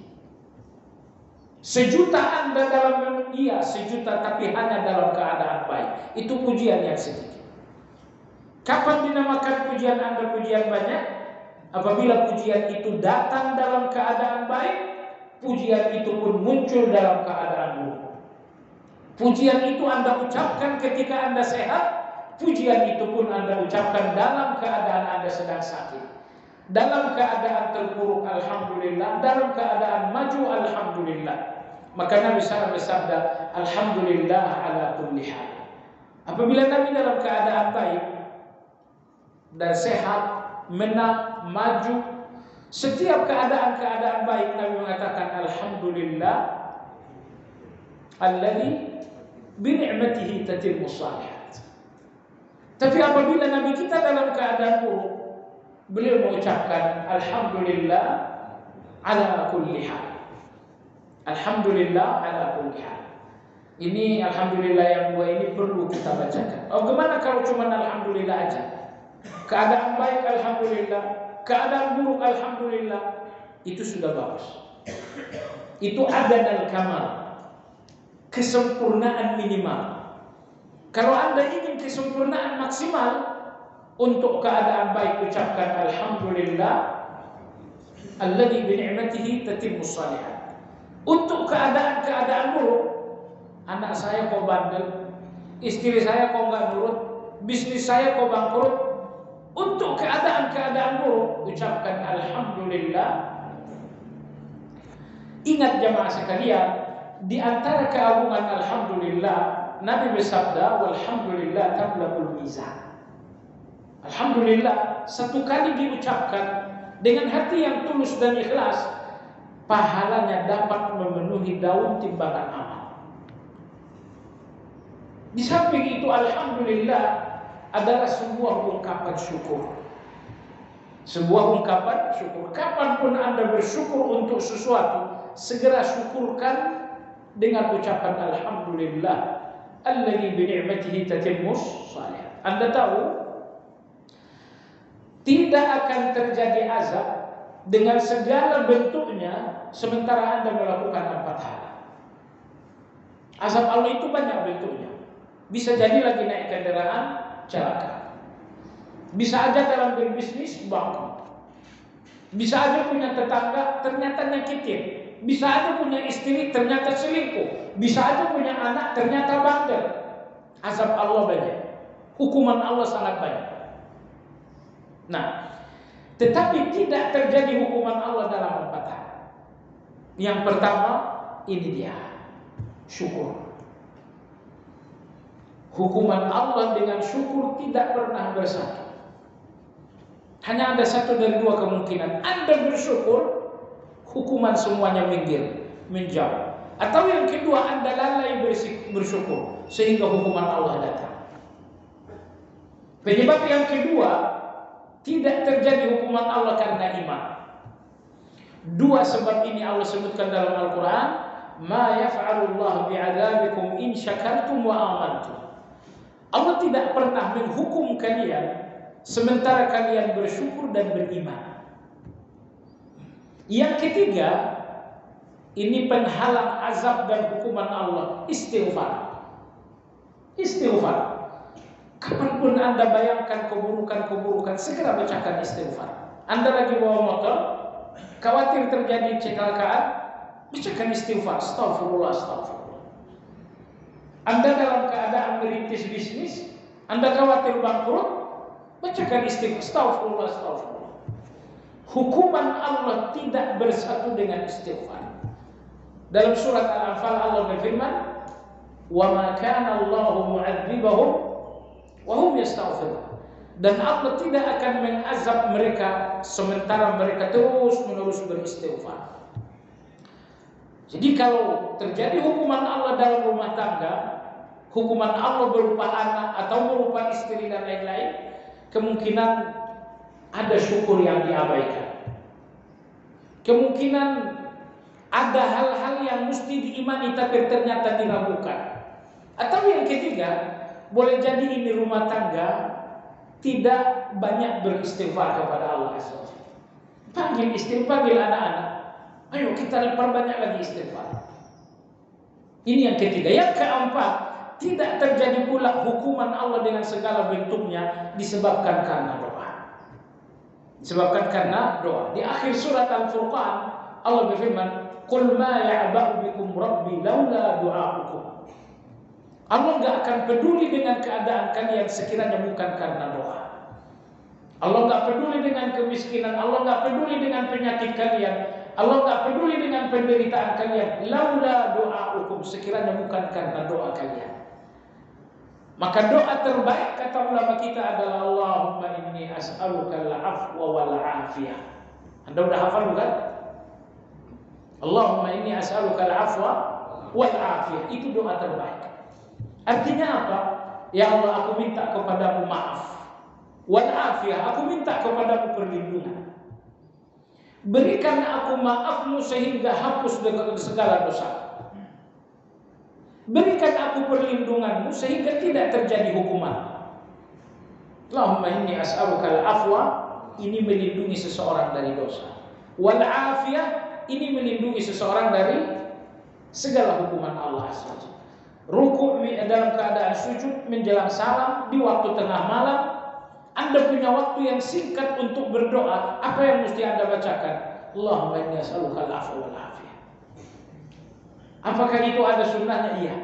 1.000.000 Anda dalam 1.000.000, tapi hanya dalam keadaan baik. Itu pujian yang sedikit. Kapan dinamakan pujian Anda pujian banyak? Apabila pujian itu datang dalam keadaan baik, pujian itu pun muncul dalam keadaan buruk. Pujian itu Anda ucapkan ketika Anda sehat, pujian itu pun Anda ucapkan dalam keadaan Anda sedang sakit. Dalam keadaan terpuruk, alhamdulillah. Dalam keadaan maju, alhamdulillah. Maka Nabi SAW bersabda, alhamdulillah ala kulli hal. Apabila Nabi dalam keadaan baik dan sehat, menang, maju, setiap keadaan-keadaan baik Nabi mengatakan alhamdulillah alladzi bi ni'matihi tatimmu shalihat. Tapi apabila Nabi kita dalam keadaan buruk, beliau mengucapkan alhamdulillah ala kulli hal. Alhamdulillah ala kulli hal. Ini alhamdulillah yang dua ini perlu kita bacakan. Oh, gimana kalau cuma alhamdulillah aja? Keadaan baik alhamdulillah, keadaan buruk alhamdulillah, itu sudah bagus. Itu adnal kamal, kesempurnaan minimal. Kalau Anda ingin kesempurnaan maksimal, untuk keadaan baik ucapkan alhamdulillah alladzi bi ni'matihi tatimmu shalihat. Untuk keadaan-keadaan buruk, anak saya kok bandel, istri saya kok enggak nurut, bisnis saya kok bangkrut. Untuk keadaan-keadaan buruk ucapkan alhamdulillah. Ingat jamaah sekalian, di antara keagungan alhamdulillah, Nabi bersabda walhamdulillah tablaqul mizan. Alhamdulillah satu kali diucapkan dengan hati yang tulus dan ikhlas, pahalanya dapat memenuhi daun timbangan amal. Di samping itu alhamdulillah adalah sebuah ungkapan syukur. Sebuah ungkapan syukur. Kapanpun Anda bersyukur untuk sesuatu, segera syukurkan dengan ucapan alhamdulillah alladzi bi ni'matihi tatimmus shalihat. Anda tahu tidak akan terjadi azab dengan segala bentuknya sementara Anda melakukan 4 hal. Azab Allah itu banyak bentuknya. Bisa jadi lagi naik kendaraan celaka. Bisa aja dalam berbisnis bangkrut. Bisa aja punya tetangga ternyata nyakitin. Bisa aja punya istri ternyata selingkuh. Bisa aja punya anak ternyata bandel. Azab Allah banyak. Hukuman Allah sangat banyak. Nah, tetapi tidak terjadi hukuman Allah dalam 4 hal. Yang pertama, ini dia, syukur. Hukuman Allah dengan syukur tidak pernah bersatu. Hanya ada satu dari dua kemungkinan. Anda bersyukur, hukuman semuanya minggir, menjauh. Atau yang kedua, Anda lalai bersyukur sehingga hukuman Allah datang. Penyebab yang kedua, tidak terjadi hukuman Allah karena iman. 2 sebab ini Allah sebutkan dalam Al-Quran. Ma yaf'alullahu bi'adzabikum in syakartum wa amantum. Allah tidak pernah menghukum kalian sementara kalian bersyukur dan beriman. Yang ketiga, ini penghalang azab dan hukuman Allah, istighfar. Istighfar. Kapanpun Anda bayangkan keburukan-keburukan, segera bacakan istighfar. Anda lagi bawa motor, khawatir terjadi kecelakaan, bacakan istighfar. Astaghfirullah, astaghfirullah. Anda dalam keadaan merintis bisnis, Anda khawatir bangkrut, bacakan istighfar. Astaghfirullah, astaghfirullah. Hukuman Allah tidak bersatu dengan istighfar. Dalam surat Al-Anfal Allah berfirman, "Wa ma kana Allahu mu'adzibahum wa hum yastaghfirun." Dan Allah tidak akan mengazab mereka sementara mereka terus-menerus beristighfar. Jadi kalau terjadi hukuman Allah dalam rumah tangga, hukuman Allah berupa anak atau berupa istri dan lain-lain, kemungkinan ada syukur yang diabaikan. Kemungkinan ada hal-hal yang mesti diimani tapi ternyata diragukan. Atau yang ketiga, boleh jadi ini rumah tangga tidak banyak beristighfar kepada Allah SWT. Panggil istri, panggil anak-anak, ayo kita perbanyak lagi istighfar. Ini yang ketiga. Yang keempat, tidak terjadi pula hukuman Allah dengan segala bentuknya disebabkan karena doa. Disebabkan karena doa. Di akhir surat Al-Furqan Allah berfirman, "Qul ma ya'ba'u bikum rabbi laula du'a'ukum." Allah enggak akan peduli dengan keadaan kalian sekiranya bukan karena doa. Allah enggak peduli dengan kemiskinan, Allah enggak peduli dengan penyakit kalian, Allah enggak peduli dengan penderitaan kalian, laula du'a'ukum, sekiranya bukan karena doa kalian. Maka doa terbaik kata ulama kita adalah Allahumma inni as'aluka al-'afwa wal 'afiyah. Anda udah hafal bukan? Allahumma inni as'aluka al-'afwa wal 'afiyah. Itu doa terbaik. Artinya apa? Ya Allah, aku minta kepadamu maaf. Wal 'afiyah, aku minta kepadamu perlindungan. Berikan aku maafmu sehingga hapus segala dosa. Berikan aku perlindunganmu sehingga tidak terjadi hukuman. Allahumma inni as'aluka al-'afwa, ini melindungi seseorang dari dosa. Wal 'afiyah, ini melindungi seseorang dari segala hukuman Allah SWT. Ruku' dalam keadaan sujud menjelang salam di waktu tengah malam. Anda punya waktu yang singkat untuk berdoa. Apa yang mesti Anda bacakan? Allahumma inni as'aluka al-'afwa wal 'afiyah. Apakah itu ada sunnahnya? Iya.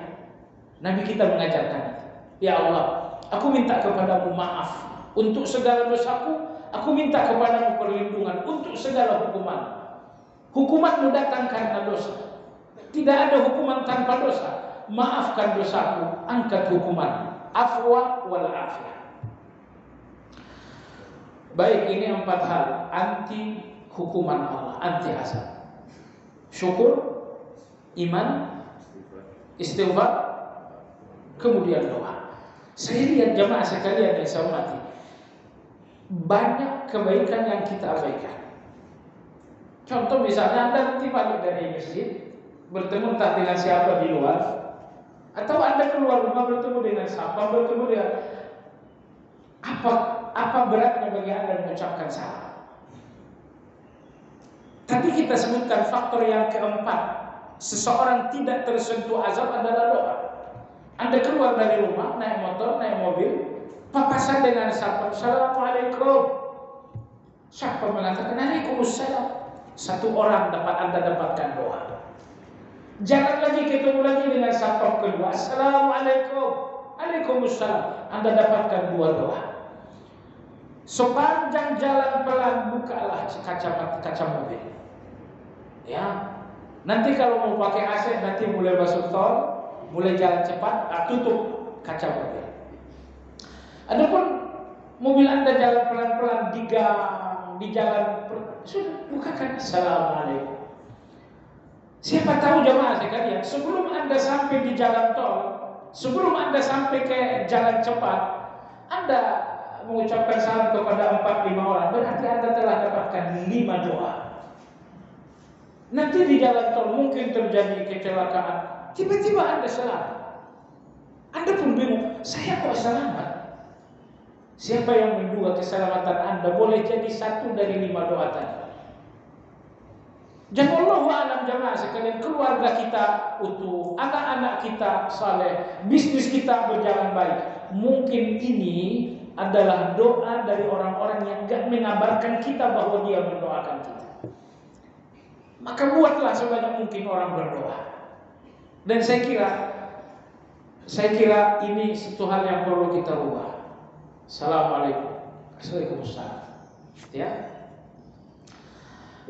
Nabi kita mengajarkan itu. Ya Allah, aku minta kepadamu maaf untuk segala dosaku. Aku minta kepadamu perlindungan untuk segala hukuman. Hukumanmu datang karena dosa. Tidak ada hukuman tanpa dosa. Maafkan dosaku, angkat hukuman. Afwa wal 'afiyah. Baik, ini 4 hal anti hukuman Allah, anti azab. Syukur, iman, istighfar, kemudian doa. Saya lihat jamaah sekalian yang saya hormati, banyak kebaikan yang kita abaikan. Contoh misalnya Anda nanti balik dari masjid, bertemu entah dengan siapa di luar, atau Anda keluar rumah bertemu dengan siapa, bertemu dengan apa beratnya bagi Anda mengucapkan salam. Tadi kita sebutkan faktor yang keempat, seseorang tidak tersentuh azab adalah doa. Anda keluar dari rumah, naik motor, naik mobil, papasan dengan siapa, Assalamualaikum. Siapa mengatakan Waalaikumsalam, satu orang Anda dapatkan doa. Jangan lagi ketemu lagi dengan siapa kedua, Assalamualaikum, Waalaikumsalam, Anda dapatkan 2 doa. Sepanjang jalan pelan bukalah kaca mobil. Ya, nanti kalau mau pakai AC, nanti mulai masuk tol, mulai jalan cepat, tutup kaca mobil. Adapun mobil Anda jalan pelan-pelan di gang, di jalan, sudah bukakan Assalamualaikum. Siapa tahu jemaah sekalian, sebelum Anda sampai di jalan tol, sebelum Anda sampai ke jalan cepat, Anda mengucapkan salam kepada 4-5 orang, berarti Anda telah dapatkan 5 doa. Nanti di jalan tol mungkin terjadi kecelakaan, tiba-tiba Anda selamat. Anda pun bingung, saya kok selamat? Siapa yang menduga keselamatan Anda boleh jadi 1 dari 5 doa tadi? Dan wallahu a'lam jamaah sekalian, keluarga kita utuh, anak-anak kita saleh, bisnis kita berjalan baik. Mungkin ini adalah doa dari orang-orang yang gak mengabarkan kita bahwa dia mendoakan kita. Maka buatlah sebanyak mungkin orang berdoa. Dan saya kira ini satu hal yang perlu kita rubah. Assalamualaikum. Waalaikumsalam. Ya.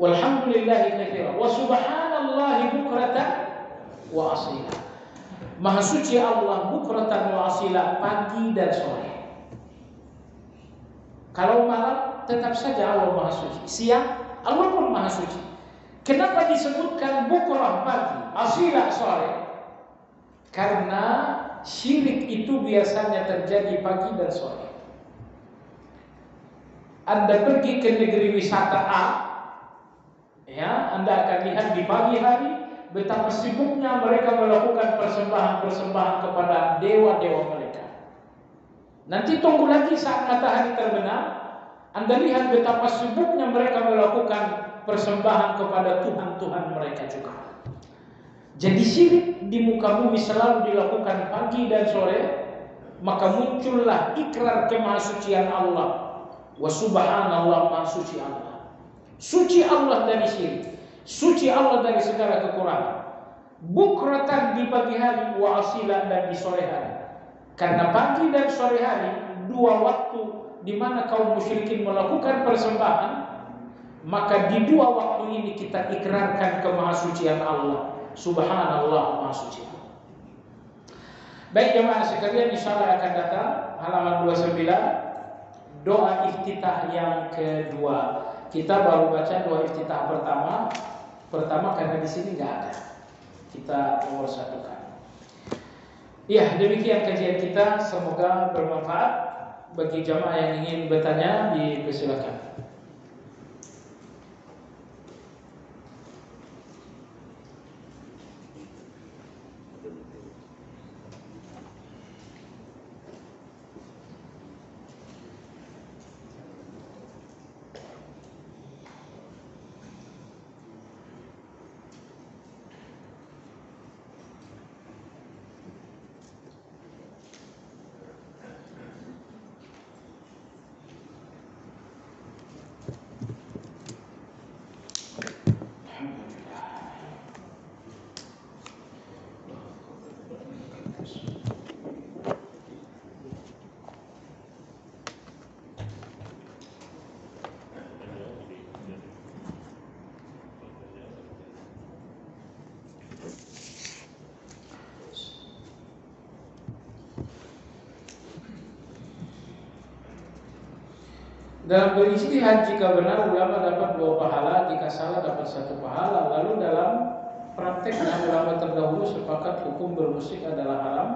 Walhamdulillahi katsiran wa subhanallahi bukratan wa asila. Maha suci Allah bukratan wa asila, pagi dan sore. Kalau malam tetap saja Allah Maha Suci. Siang Allah pun Maha Suci. Kenapa disebutkan bukrah pagi, asilah sore? Karena syirik itu biasanya terjadi pagi dan sore. Anda pergi ke negeri wisata A, ya, Anda akan lihat di pagi hari betapa sibuknya mereka melakukan persembahan-persembahan kepada dewa-dewa mereka. Nanti tunggu lagi saat matahari terbenam, Anda lihat betapa sibuknya mereka melakukan persembahan kepada Tuhan-Tuhan mereka juga. Jadi syirik di muka bumi selalu dilakukan pagi dan sore, maka muncullah ikrar kemahasucian Allah. Wa subhanallah, maha suci Allah. Suci Allah dari syirik, suci Allah dari segala kekurangan. Bukratan di pagi hari, wa asilan dan di sore hari. Karena pagi dan sore hari dua waktu di mana kaum musyrikin melakukan persembahan, maka di dua waktu ini kita ikrarkan kemahasucian Allah. Subhanallah, maha suci Allah. Baik jemaah sekalian, insyaallah akan datang halaman 29, doa iftitah yang kedua. Kita baru baca doa iftitah pertama karena di sini nggak ada. Kita nomor satukan. Ya, demikian kajian kita. Semoga bermanfaat bagi jamaah yang ingin bertanya. Dipersilakan. Dalam berijtihad jika benar ulama dapat 2 pahala, jika salah dapat 1 pahala. Lalu dalam prakteknya ulama terdahulu sepakat hukum bermusik adalah haram,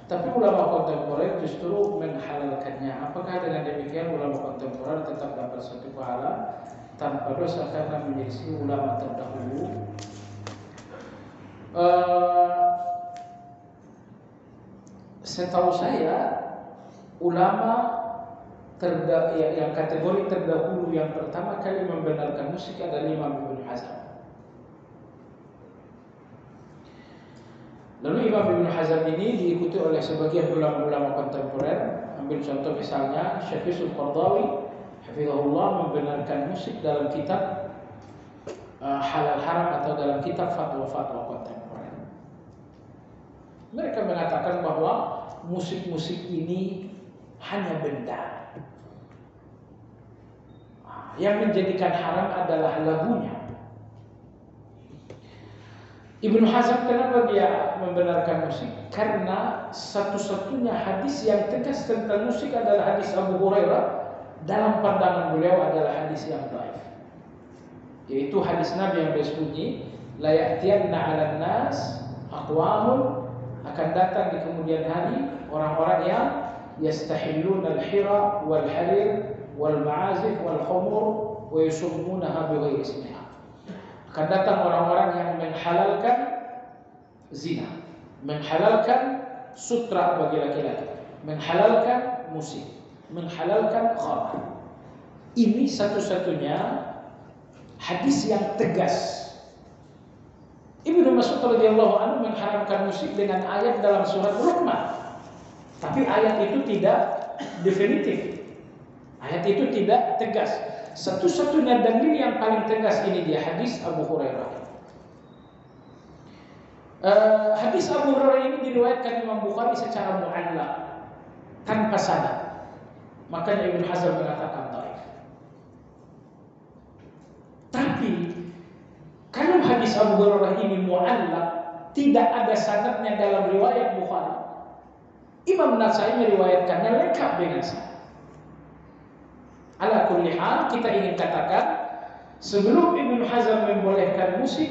tapi ulama kontemporer justru menghalalkannya. Apakah dengan demikian ulama kontemporer tetap dapat 1 pahala tanpa dosa karena menyelisih ulama terdahulu? Setahu saya ulama yang kategori terdahulu yang pertama kali membenarkan musik adalah Imam Ibnu Hazm. Lalu Imam Ibnu Hazm ini diikuti oleh sebagian ulama-ulama kontemporer. Ambil contoh misalnya Syafi'ul Qardawi hafizahullah membenarkan musik dalam kitab halal haram atau dalam kitab fatwa-fatwa kontemporer. Mereka mengatakan bahwa musik-musik ini hanya benda. Yang menjadikan haram adalah lagunya. Ibnu Hazm kenapa dia membenarkan musik? Karena satu-satunya hadis yang tegas tentang musik adalah hadis Abu Hurairah. Dalam pandangan beliau adalah hadis yang dhaif, yaitu hadis Nabi yang berbunyi, la ya'tiyanna 'alan nas aqwamun, akan datang di kemudian hari orang-orang yang yastahilluna al-hira wal harir wal ma'azif wal khumur wa yusummunaha bighairi ismiha. Akan datang orang-orang yang menghalalkan zina, menghalalkan sutra bagi laki-laki, menghalalkan musik, menghalalkan khamr. Ini satu-satunya hadis yang tegas. Ibnu Mas'ud radhiyallahu anhu mengharamkan musik dengan ayat dalam surat Luqman. Tapi ayat itu tidak definitif. Ayat itu tidak tegas. Satu-satunya dalil yang paling tegas ini dia hadis Abu Hurairah. Hadis Abu Hurairah ini diriwayatkan Imam Bukhari secara mu'allaq, tanpa sanad. Makanya Ibnu Hazm mengatakan dhaif. Tapi kalau hadis Abu Hurairah ini mu'allaq, tidak ada sanadnya dalam riwayat Bukhari, Imam Nasa'i meriwayatkannya lengkap dengan sanad. Ala kulli hal, kita ingin katakan Sebelum Ibnu Hazm membolehkan musik,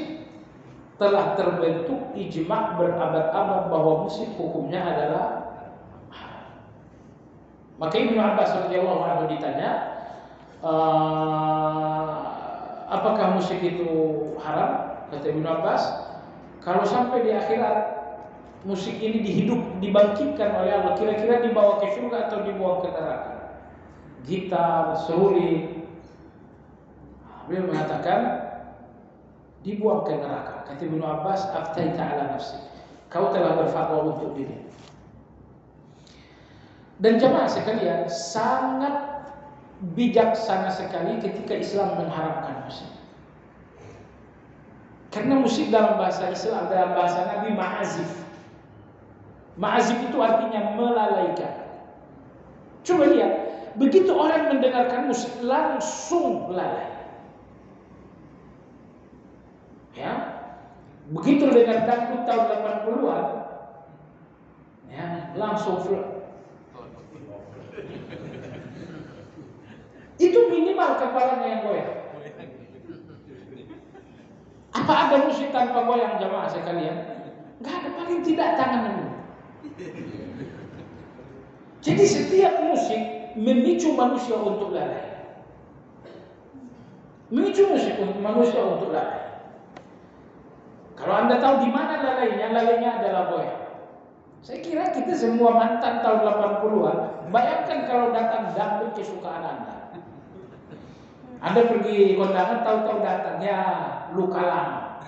telah terbentuk ijma' berabad-abad bahwa musik hukumnya adalah haram. Maka Ibnu Abbas radhiyallahu anhu ditanya, apakah musik itu haram? Kata Ibnu Abbas, kalau sampai di akhirat musik ini dibangkitkan oleh Allah, kira-kira dibawa ke surga atau dibawa ke neraka? Gitar, seruling, beliau mengatakan dibuang ke neraka. Kata Ibnu Abbas, aftaita ala nafsi, kau telah berfatwa untuk diri. Dan jemaah sekalian, sangat bijaksana sekali ketika Islam mengharamkan musik. Karena musik dalam bahasa Islam, dalam bahasa Nabi, ma'azif. Ma'azif itu artinya melalaikan. Coba lihat, begitu orang mendengarkan musik langsung lalai. Ya, begitu dengan dangdut tahun 80-an, ya, langsung itu minimal kepalanya yang goyang. Apa ada musik tanpa goyang, jamaah sekalian? Enggak ada, paling tidak tangan dulu. Jadi setiap musik memicu manusia untuk lalai. Memicu manusia untuk lalai. Kalau Anda tahu di mana lalainya, lalainya adalah goyang. Saya kira kita semua mantan tahun 80-an, bayangkan kalau datang dangdut kesukaan Anda. Anda pergi kondangan, tahu-tahu datangnya luka lama.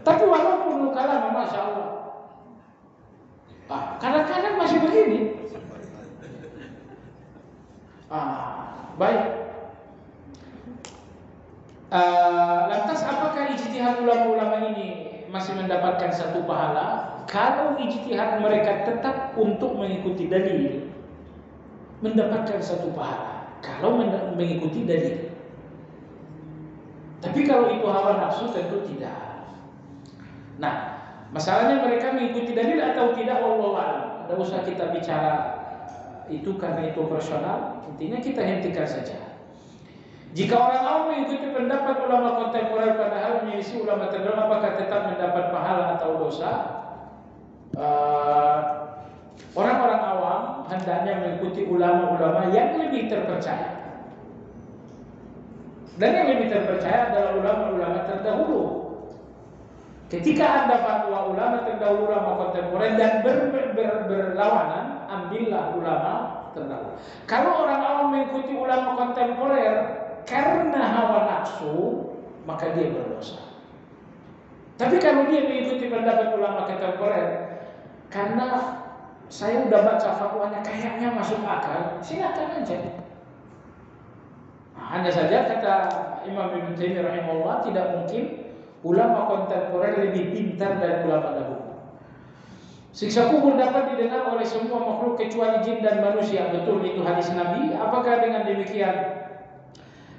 Tapi walaupun luka lama, Masya Allah, kadang-kadang masih begini. Baik. Lantas apakah ijtihad ulama-ulama ini masih mendapatkan satu pahala? Kalau ijtihad mereka tetap untuk mengikuti dalil, mendapatkan satu pahala. Kalau mengikuti dalil. Tapi kalau itu hawa nafsu, tentu tidak. Nah, masalahnya mereka mengikuti dalil atau tidak, wallahu a'lam. Tidak usah kita bicara itu karena itu personal. Intinya kita hentikan saja. Jika orang awam mengikuti pendapat ulama kontemporer padahal menyelisih ulama terdahulu, apakah tetap mendapat pahala atau dosa? Orang-orang awam hendaknya mengikuti ulama-ulama yang lebih terpercaya. Dan yang lebih terpercaya adalah ulama-ulama terdahulu. Ketika Anda fatwa ulama terdahulu, ulama kontemporer dan berlawanan, ambillah ulama terdahulu. Kalau orang awam mengikuti ulama kontemporer karena hawa nafsu, maka dia berdosa. Tapi kalau dia mengikuti pendapat ulama kontemporer karena saya udah baca fatwanya kayaknya masuk akal, silakan aja. Hanya saja kata Imam Ibnu Taimiyah rahimahullah, tidak mungkin ulama kontemporer lebih pintar dari ulama dahulu. Siksa kubur dapat didengar oleh semua makhluk kecuali jin dan manusia. Betul, itu hadis Nabi. Apakah dengan demikian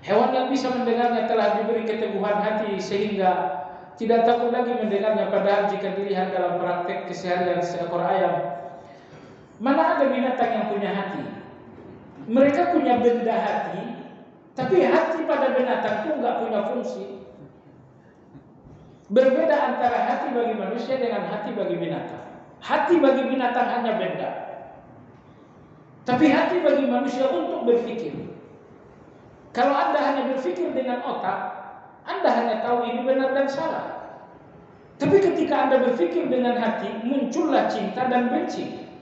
hewan yang bisa mendengarnya telah diberi keteguhan hati sehingga tidak takut lagi mendengarnya? Padahal jika dilihat dalam praktek keseharian seekor ayam, mana ada binatang yang punya hati? Mereka punya benda hati, tapi hati pada binatang itu nggak punya fungsi. Berbeda antara hati bagi manusia dengan hati bagi binatang. Hati bagi binatang hanya benda, tapi hati bagi manusia untuk berpikir. Kalau Anda hanya berpikir dengan otak, Anda hanya tahu ini benar dan salah. Tapi ketika Anda berpikir dengan hati, muncullah cinta dan benci.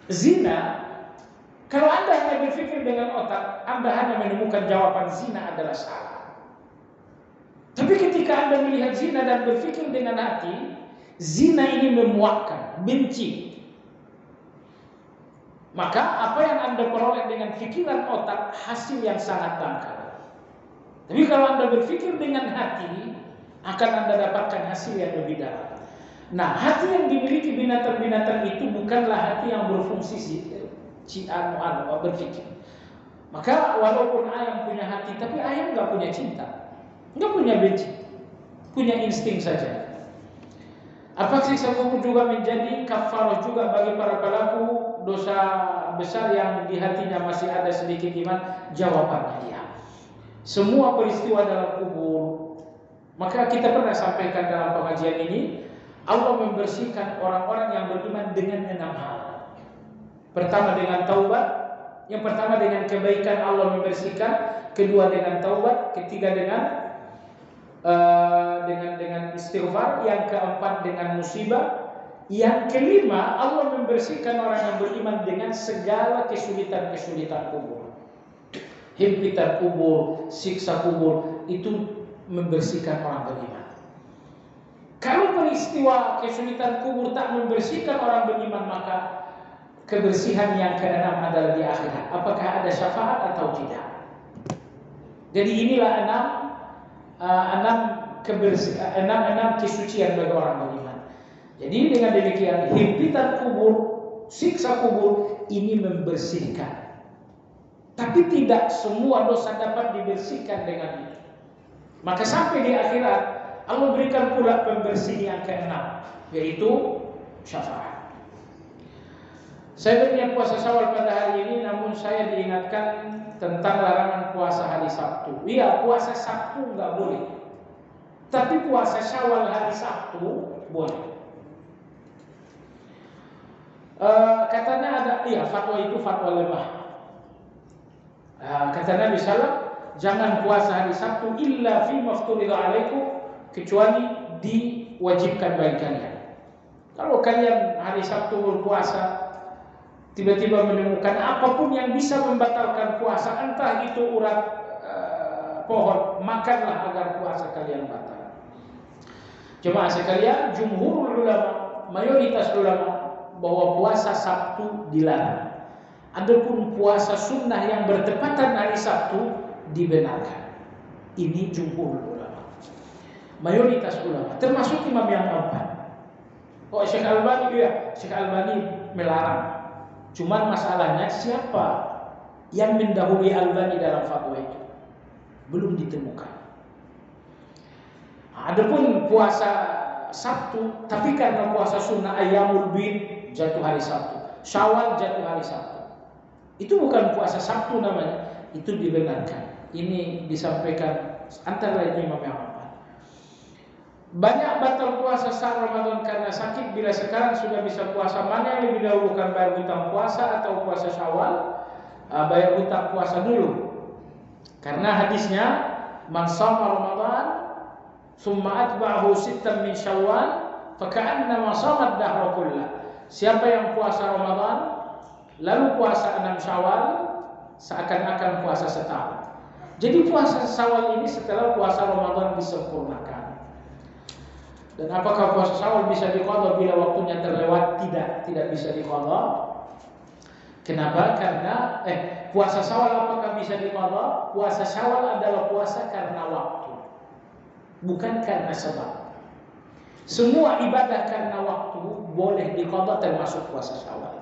Zina, kalau Anda hanya berpikir dengan otak, Anda hanya menemukan jawaban zina adalah salah. Tapi ketika Anda melihat zina dan berpikir dengan hati, zina ini memuakkan, benci. Maka apa yang Anda peroleh dengan pikiran otak, hasil yang sangat dangkal. Tapi kalau Anda berpikir dengan hati, akan Anda dapatkan hasil yang lebih dalam. Nah, hati yang dimiliki binatang-binatang itu bukanlah hati yang berfungsi berpikir. Maka walaupun ayam punya hati, tapi ayam nggak punya cinta, nggak punya benci, punya insting saja. Apa siksa kubur juga menjadi kafarah juga bagi para pelaku dosa besar yang di hatinya masih ada sedikit iman? Jawabannya ya. semua peristiwa dalam kubur. Maka kita pernah sampaikan dalam pengajian ini, Allah membersihkan orang-orang yang beriman dengan 6 hal. Pertama dengan taubat, yang pertama dengan kebaikan Allah membersihkan, kedua dengan taubat, ketiga dengan istighfar, yang keempat dengan musibah, yang kelima Allah membersihkan orang yang beriman dengan segala kesulitan-kesulitan kubur. Himpitan kubur, siksa kubur, itu membersihkan orang beriman. Kalau peristiwa kesulitan kubur tak membersihkan orang beriman, maka kebersihan yang keenam adalah di akhirat. Apakah ada syafaat atau tidak? Jadi inilah enam kesucian bagi orang beriman. Jadi dengan demikian himpitan kubur, siksa kubur ini membersihkan. Tapi tidak semua dosa dapat dibersihkan dengan itu. Maka sampai di akhirat Allah berikan pula pembersih yang keenam, yaitu syafaat. Saya berniat puasa Syawal pada hari ini, namun saya diingatkan tentang larangan puasa hari Sabtu. Iya, puasa Sabtu nggak boleh, tapi puasa Syawal hari Sabtu boleh. Katanya ada, fatwa itu fatwa lemah. Kata Nabi SAW, jangan puasa hari Sabtu illa fi mafturida alaikum, kecuali diwajibkan bagi kalian. Kalau kalian hari Sabtu berpuasa, tiba-tiba menemukan apapun yang bisa membatalkan puasa, entah itu urat pohon, makanlah agar puasa kalian batal. Jemaah sekalian, jumhur ulama, mayoritas ulama bahwa puasa Sabtu dilarang. Adapun puasa sunnah yang bertepatan hari Sabtu dibenarkan. Ini jumhur ulama, mayoritas ulama, termasuk Imam yang keempat. Syekh Albani melarang. Cuman masalahnya siapa yang mendahului Albani dalam fatwa itu? Belum ditemukan. Adapun puasa Sabtu, tapi karena puasa sunnah Ayyamul Bid jatuh hari Sabtu, Syawal jatuh hari Sabtu, itu bukan puasa Sabtu namanya, itu dibenarkan. Ini disampaikan antara lain Imam yang keempat. Banyak batal puasa saat Ramadan karena sakit. Bila sekarang sudah bisa puasa, mana yang lebih dahulukan, bayar hutang puasa atau puasa Syawal? Bayar hutang puasa dulu. Karena hadisnya, man shama Ramadan summa atba'ahu sittan min Syawal faka'annama shama ad-dahra kullah. Siapa yang puasa Ramadan lalu puasa 6 Syawal, seakan-akan puasa setahun. Jadi puasa Syawal ini setelah puasa Ramadan disempurnakan. Dan apakah puasa Syawal bisa diqadha bila waktunya terlewat? Tidak bisa diqadha. Kenapa? Karena puasa Syawal apakah bisa diqadha? Puasa Syawal adalah puasa karena waktu, bukan karena sebab. Semua ibadah karena waktu boleh diqadha, termasuk puasa Syawal.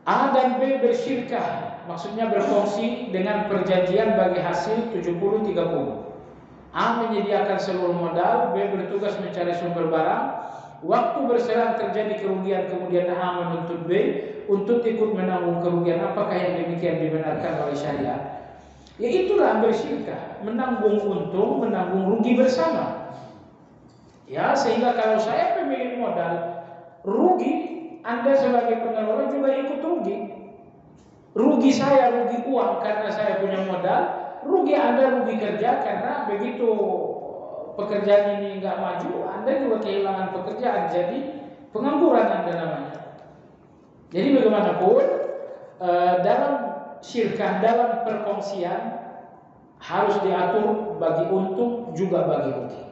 A dan B bersyirkah, maksudnya berfungsi dengan perjanjian bagi hasil 70-30. A menyediakan seluruh modal, B bertugas mencari sumber barang. Waktu berserang terjadi kerugian, kemudian A menuntut B untuk ikut menanggung kerugian. Apakah yang demikian dibenarkan oleh syariat? Ya itulah bersyirkah, menanggung untung, menanggung rugi bersama. Ya, sehingga kalau saya pemilik modal, rugi, Anda sebagai pengelola juga ikut rugi. Rugi saya, rugi uang karena saya punya modal. Rugi Anda, rugi kerja karena begitu pekerjaan ini nggak maju, Anda juga kehilangan pekerjaan. Jadi pengangguran Anda namanya. Jadi bagaimanapun dalam syirkah, dalam perkongsian harus diatur bagi untung juga bagi rugi.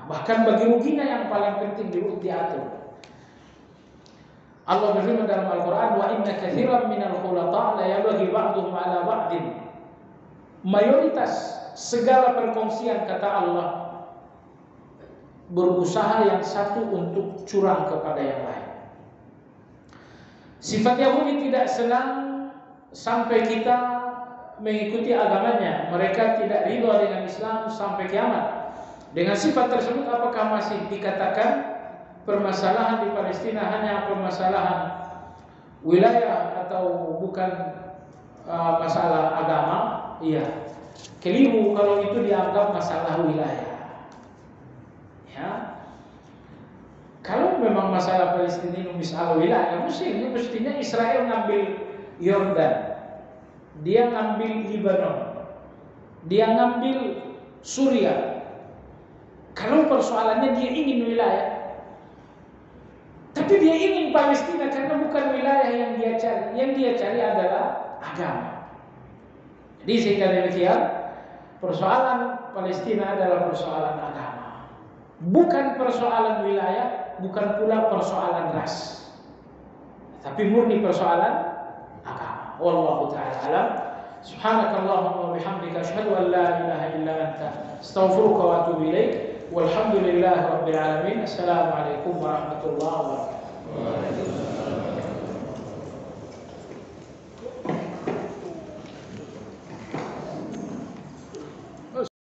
Bahkan bagi ruginya yang paling penting diatur. Allah berfirman dalam Al-Quran, wa inna katsiran minal khulata' la yabghi ba'dhum 'ala ba'din. Mayoritas segala perkongsian, kata Allah, berusaha yang satu untuk curang kepada yang lain. Sifat Yahudi tidak senang sampai kita mengikuti agamanya. Mereka tidak ridha dengan Islam sampai kiamat. Dengan sifat tersebut, apakah masih dikatakan permasalahan di Palestina hanya permasalahan wilayah atau bukan masalah agama? iya, keliru kalau itu dianggap masalah wilayah. Ya, kalau memang masalah Palestina ini masalah wilayah, mestinya Israel ngambil Yordan, dia ngambil Lebanon, dia ngambil Suriah. Kalau persoalannya dia ingin wilayah, tapi dia ingin Palestina karena bukan wilayah yang dia cari. Yang dia cari adalah agama. Jadi sehingga demikian, persoalan Palestina adalah persoalan agama, bukan persoalan wilayah, bukan pula persoalan ras, tapi murni persoalan agama. Wallahu ta'ala alam. Subhanakallahumma wa bihamdika asyhadu an la ilaha illa anta astaghfiruka wa atubu ilaik. Walhamdulillahi rabbil alamin. Assalamualaikum warahmatullahi wabarakatuh.